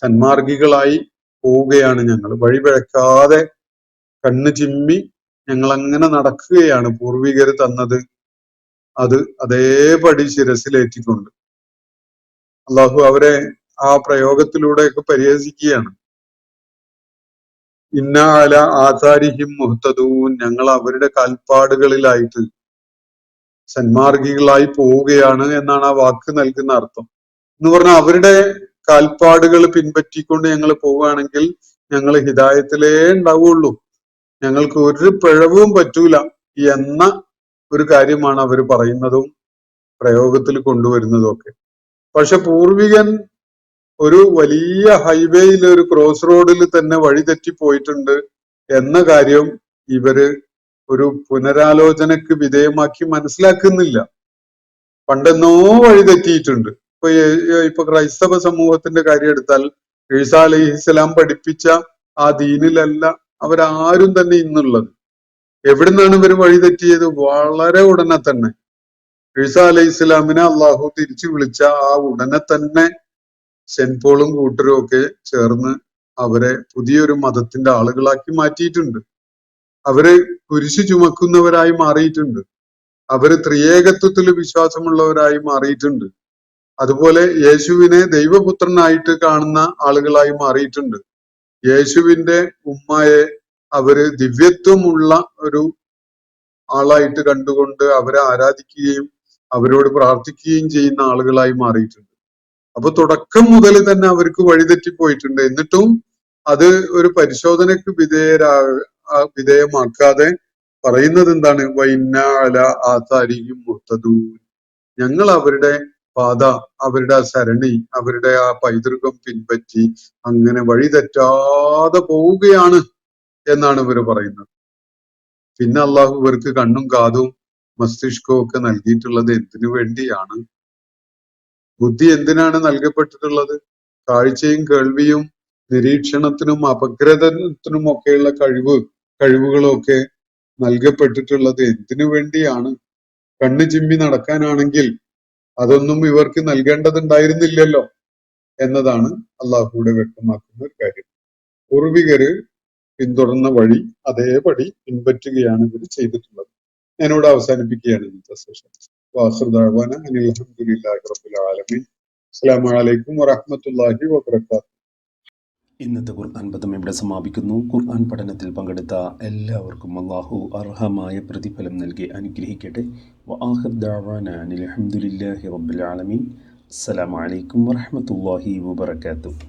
സന്മാർഗികളായി പോവുകയാണ് ഞങ്ങൾ. വഴിപിഴക്കാതെ കണ്ണ് ചിമ്മി ഞങ്ങൾ അങ്ങനെ നടക്കുകയാണ്. പൂർവികര് തന്നത് അത് അതേപടി ശിരസിലേറ്റിക്കൊണ്ട്. അള്ളാഹു അവരെ ആ പ്രയോഗത്തിലൂടെയൊക്കെ പരിഹസിക്കുകയാണ്. ഇന്ന അല ആസാരിഹിം മുഹ്തദൂൻ, ഞങ്ങൾ അവരുടെ കാൽപ്പാടുകളിലായിട്ട് സന്മാർഗികളായി പോവുകയാണ് എന്നാണ് ആ വാക്ക് നൽകുന്ന അർത്ഥം. എന്ന് പറഞ്ഞാൽ അവരുടെ കാൽപ്പാടുകൾ പിൻപറ്റിക്കൊണ്ട് ഞങ്ങൾ പോവുകയാണെങ്കിൽ ഞങ്ങൾ ഹിദായത്തിലേ ഉണ്ടാവുള്ളൂ, ഞങ്ങൾക്ക് ഒരു പിഴവും പറ്റൂല എന്ന ഒരു കാര്യമാണ് അവർ പറയുന്നതും പ്രയോഗത്തിൽ കൊണ്ടുവരുന്നതും ഒക്കെ. പക്ഷെ പൂർവികൻ ഒരു വലിയ ഹൈവേയിൽ, ഒരു ക്രോസ് റോഡിൽ തന്നെ വഴിതെറ്റി പോയിട്ടുണ്ട് എന്ന കാര്യം ഇവര് ഒരു പുനരാലോചനക്ക് വിധേയമാക്കി മനസ്സിലാക്കുന്നില്ല. പണ്ടെന്നോ വഴിതെറ്റിയിട്ടുണ്ട്. ഇപ്പൊ ക്രൈസ്തവ സമൂഹത്തിന്റെ കാര്യം എടുത്താൽ, ഈസാ അലൈഹിസ്സലാം പഠിപ്പിച്ച ആ ദീനിലല്ല അവരാരും തന്നെ ഇന്നുള്ളത്. എവിടുന്നാണ് ഇവർ വഴിതെറ്റിയത്? വളരെ ഉടനെ തന്നെ ഈസാ അലൈഹി ഇസ്ലാമിനെ അള്ളാഹു തിരിച്ചു വിളിച്ച ആ ഉടനെ തന്നെ സെന്റ് പോളും കൂട്ടരും ഒക്കെ ചേർന്ന് അവരെ പുതിയൊരു മതത്തിന്റെ ആളുകളാക്കി മാറ്റിയിട്ടുണ്ട്. അവര് കുരിശു ചുമക്കുന്നവരായി മാറിയിട്ടുണ്ട്. അവര് ത്രിയേകത്വത്തിൽ വിശ്വാസമുള്ളവരായി മാറിയിട്ടുണ്ട്. അതുപോലെ യേശുവിനെ ദൈവപുത്രനായിട്ട് കാണുന്ന ആളുകളായി മാറിയിട്ടുണ്ട്. യേശുവിന്റെ ഉമ്മയെ അവര് ദിവ്യത്വമുള്ള ഒരു ആളായിട്ട് കണ്ടുകൊണ്ട് അവരെ ആരാധിക്കുകയും അവരോട് പ്രാർത്ഥിക്കുകയും ചെയ്യുന്ന ആളുകളായി മാറിയിട്ടുണ്ട്. അപ്പൊ തുടക്കം മുതൽ തന്നെ അവർക്ക് വഴിതെറ്റിപ്പോയിട്ടുണ്ട്. എന്നിട്ടും അത് ഒരു പരിശോധനയ്ക്ക് വിധേയമാക്കാതെ പറയുന്നത് എന്താണ്? വൈന്ന അല ആസാരിഹിം മുഹ്തദൂൻ, ഞങ്ങൾ അവരുടെ പാത, അവരുടെ ആ സരണി, അവരുടെ ആ പൈതൃകം പിൻപറ്റി അങ്ങനെ വഴിതെറ്റാതെ പോവുകയാണ് എന്നാണ് ഇവർ പറയുന്നത്. പിന്നെ അള്ളാഹു ഇവർക്ക് കണ്ണും കാതും മസ്തിഷ്കവും ഒക്കെ നൽകിയിട്ടുള്ളത് എന്തിനു വേണ്ടിയാണ്? ബുദ്ധി എന്തിനാണ് നൽകപ്പെട്ടിട്ടുള്ളത്? കാഴ്ചയും കേൾവിയും നിരീക്ഷണത്തിനും അപഗ്രഥനത്തിനും ഒക്കെയുള്ള കഴിവുകളൊക്കെ നൽകപ്പെട്ടിട്ടുള്ളത് എന്തിനു വേണ്ടിയാണ്? കണ്ണ് ചിമ്മി നടക്കാനാണെങ്കിൽ അതൊന്നും ഇവർക്ക് നൽകേണ്ടതുണ്ടായിരുന്നില്ലല്ലോ എന്നതാണ് അള്ളാഹുവിടെ വ്യക്തമാക്കുന്ന ഒരു കാര്യം. പൂർവികര് പിന്തുടർന്ന വഴി അതേപടി പിൻപറ്റുകയാണ് ഇവർ ചെയ്തിട്ടുള്ളത്. ഞാനിവിടെ അവസാനിപ്പിക്കുകയാണ് ഇന്നത്തെ സെഷൻ. വാഖിർ ദഅ്വാന അനിൽ ഹംദുലില്ലാഹി റബ്ബിൽ ആലമീൻ. അസ്സലാമു അലൈക്കും വറഹ്മത്തുള്ളാഹി വബറകാതുഹു. ഇന്നത്തെ ഖുർആൻ പദം ഇവിടെ സമാപിക്കുന്നു. ഖുർആൻ പഠനത്തിൽ പങ്കെടുത്ത എല്ലാവർക്കും അല്ലാഹു അർഹമായ പ്രതിഫലം നൽകി അനുഗ്രഹിക്കട്ടെ. വആഖിർ ദഅ്വാന അനിൽ ഹംദുലില്ലാഹി റബ്ബിൽ ആലമീൻ. അസ്സലാമു അലൈക്കും വറഹ്മത്തുള്ളാഹി വബറകാതുഹു.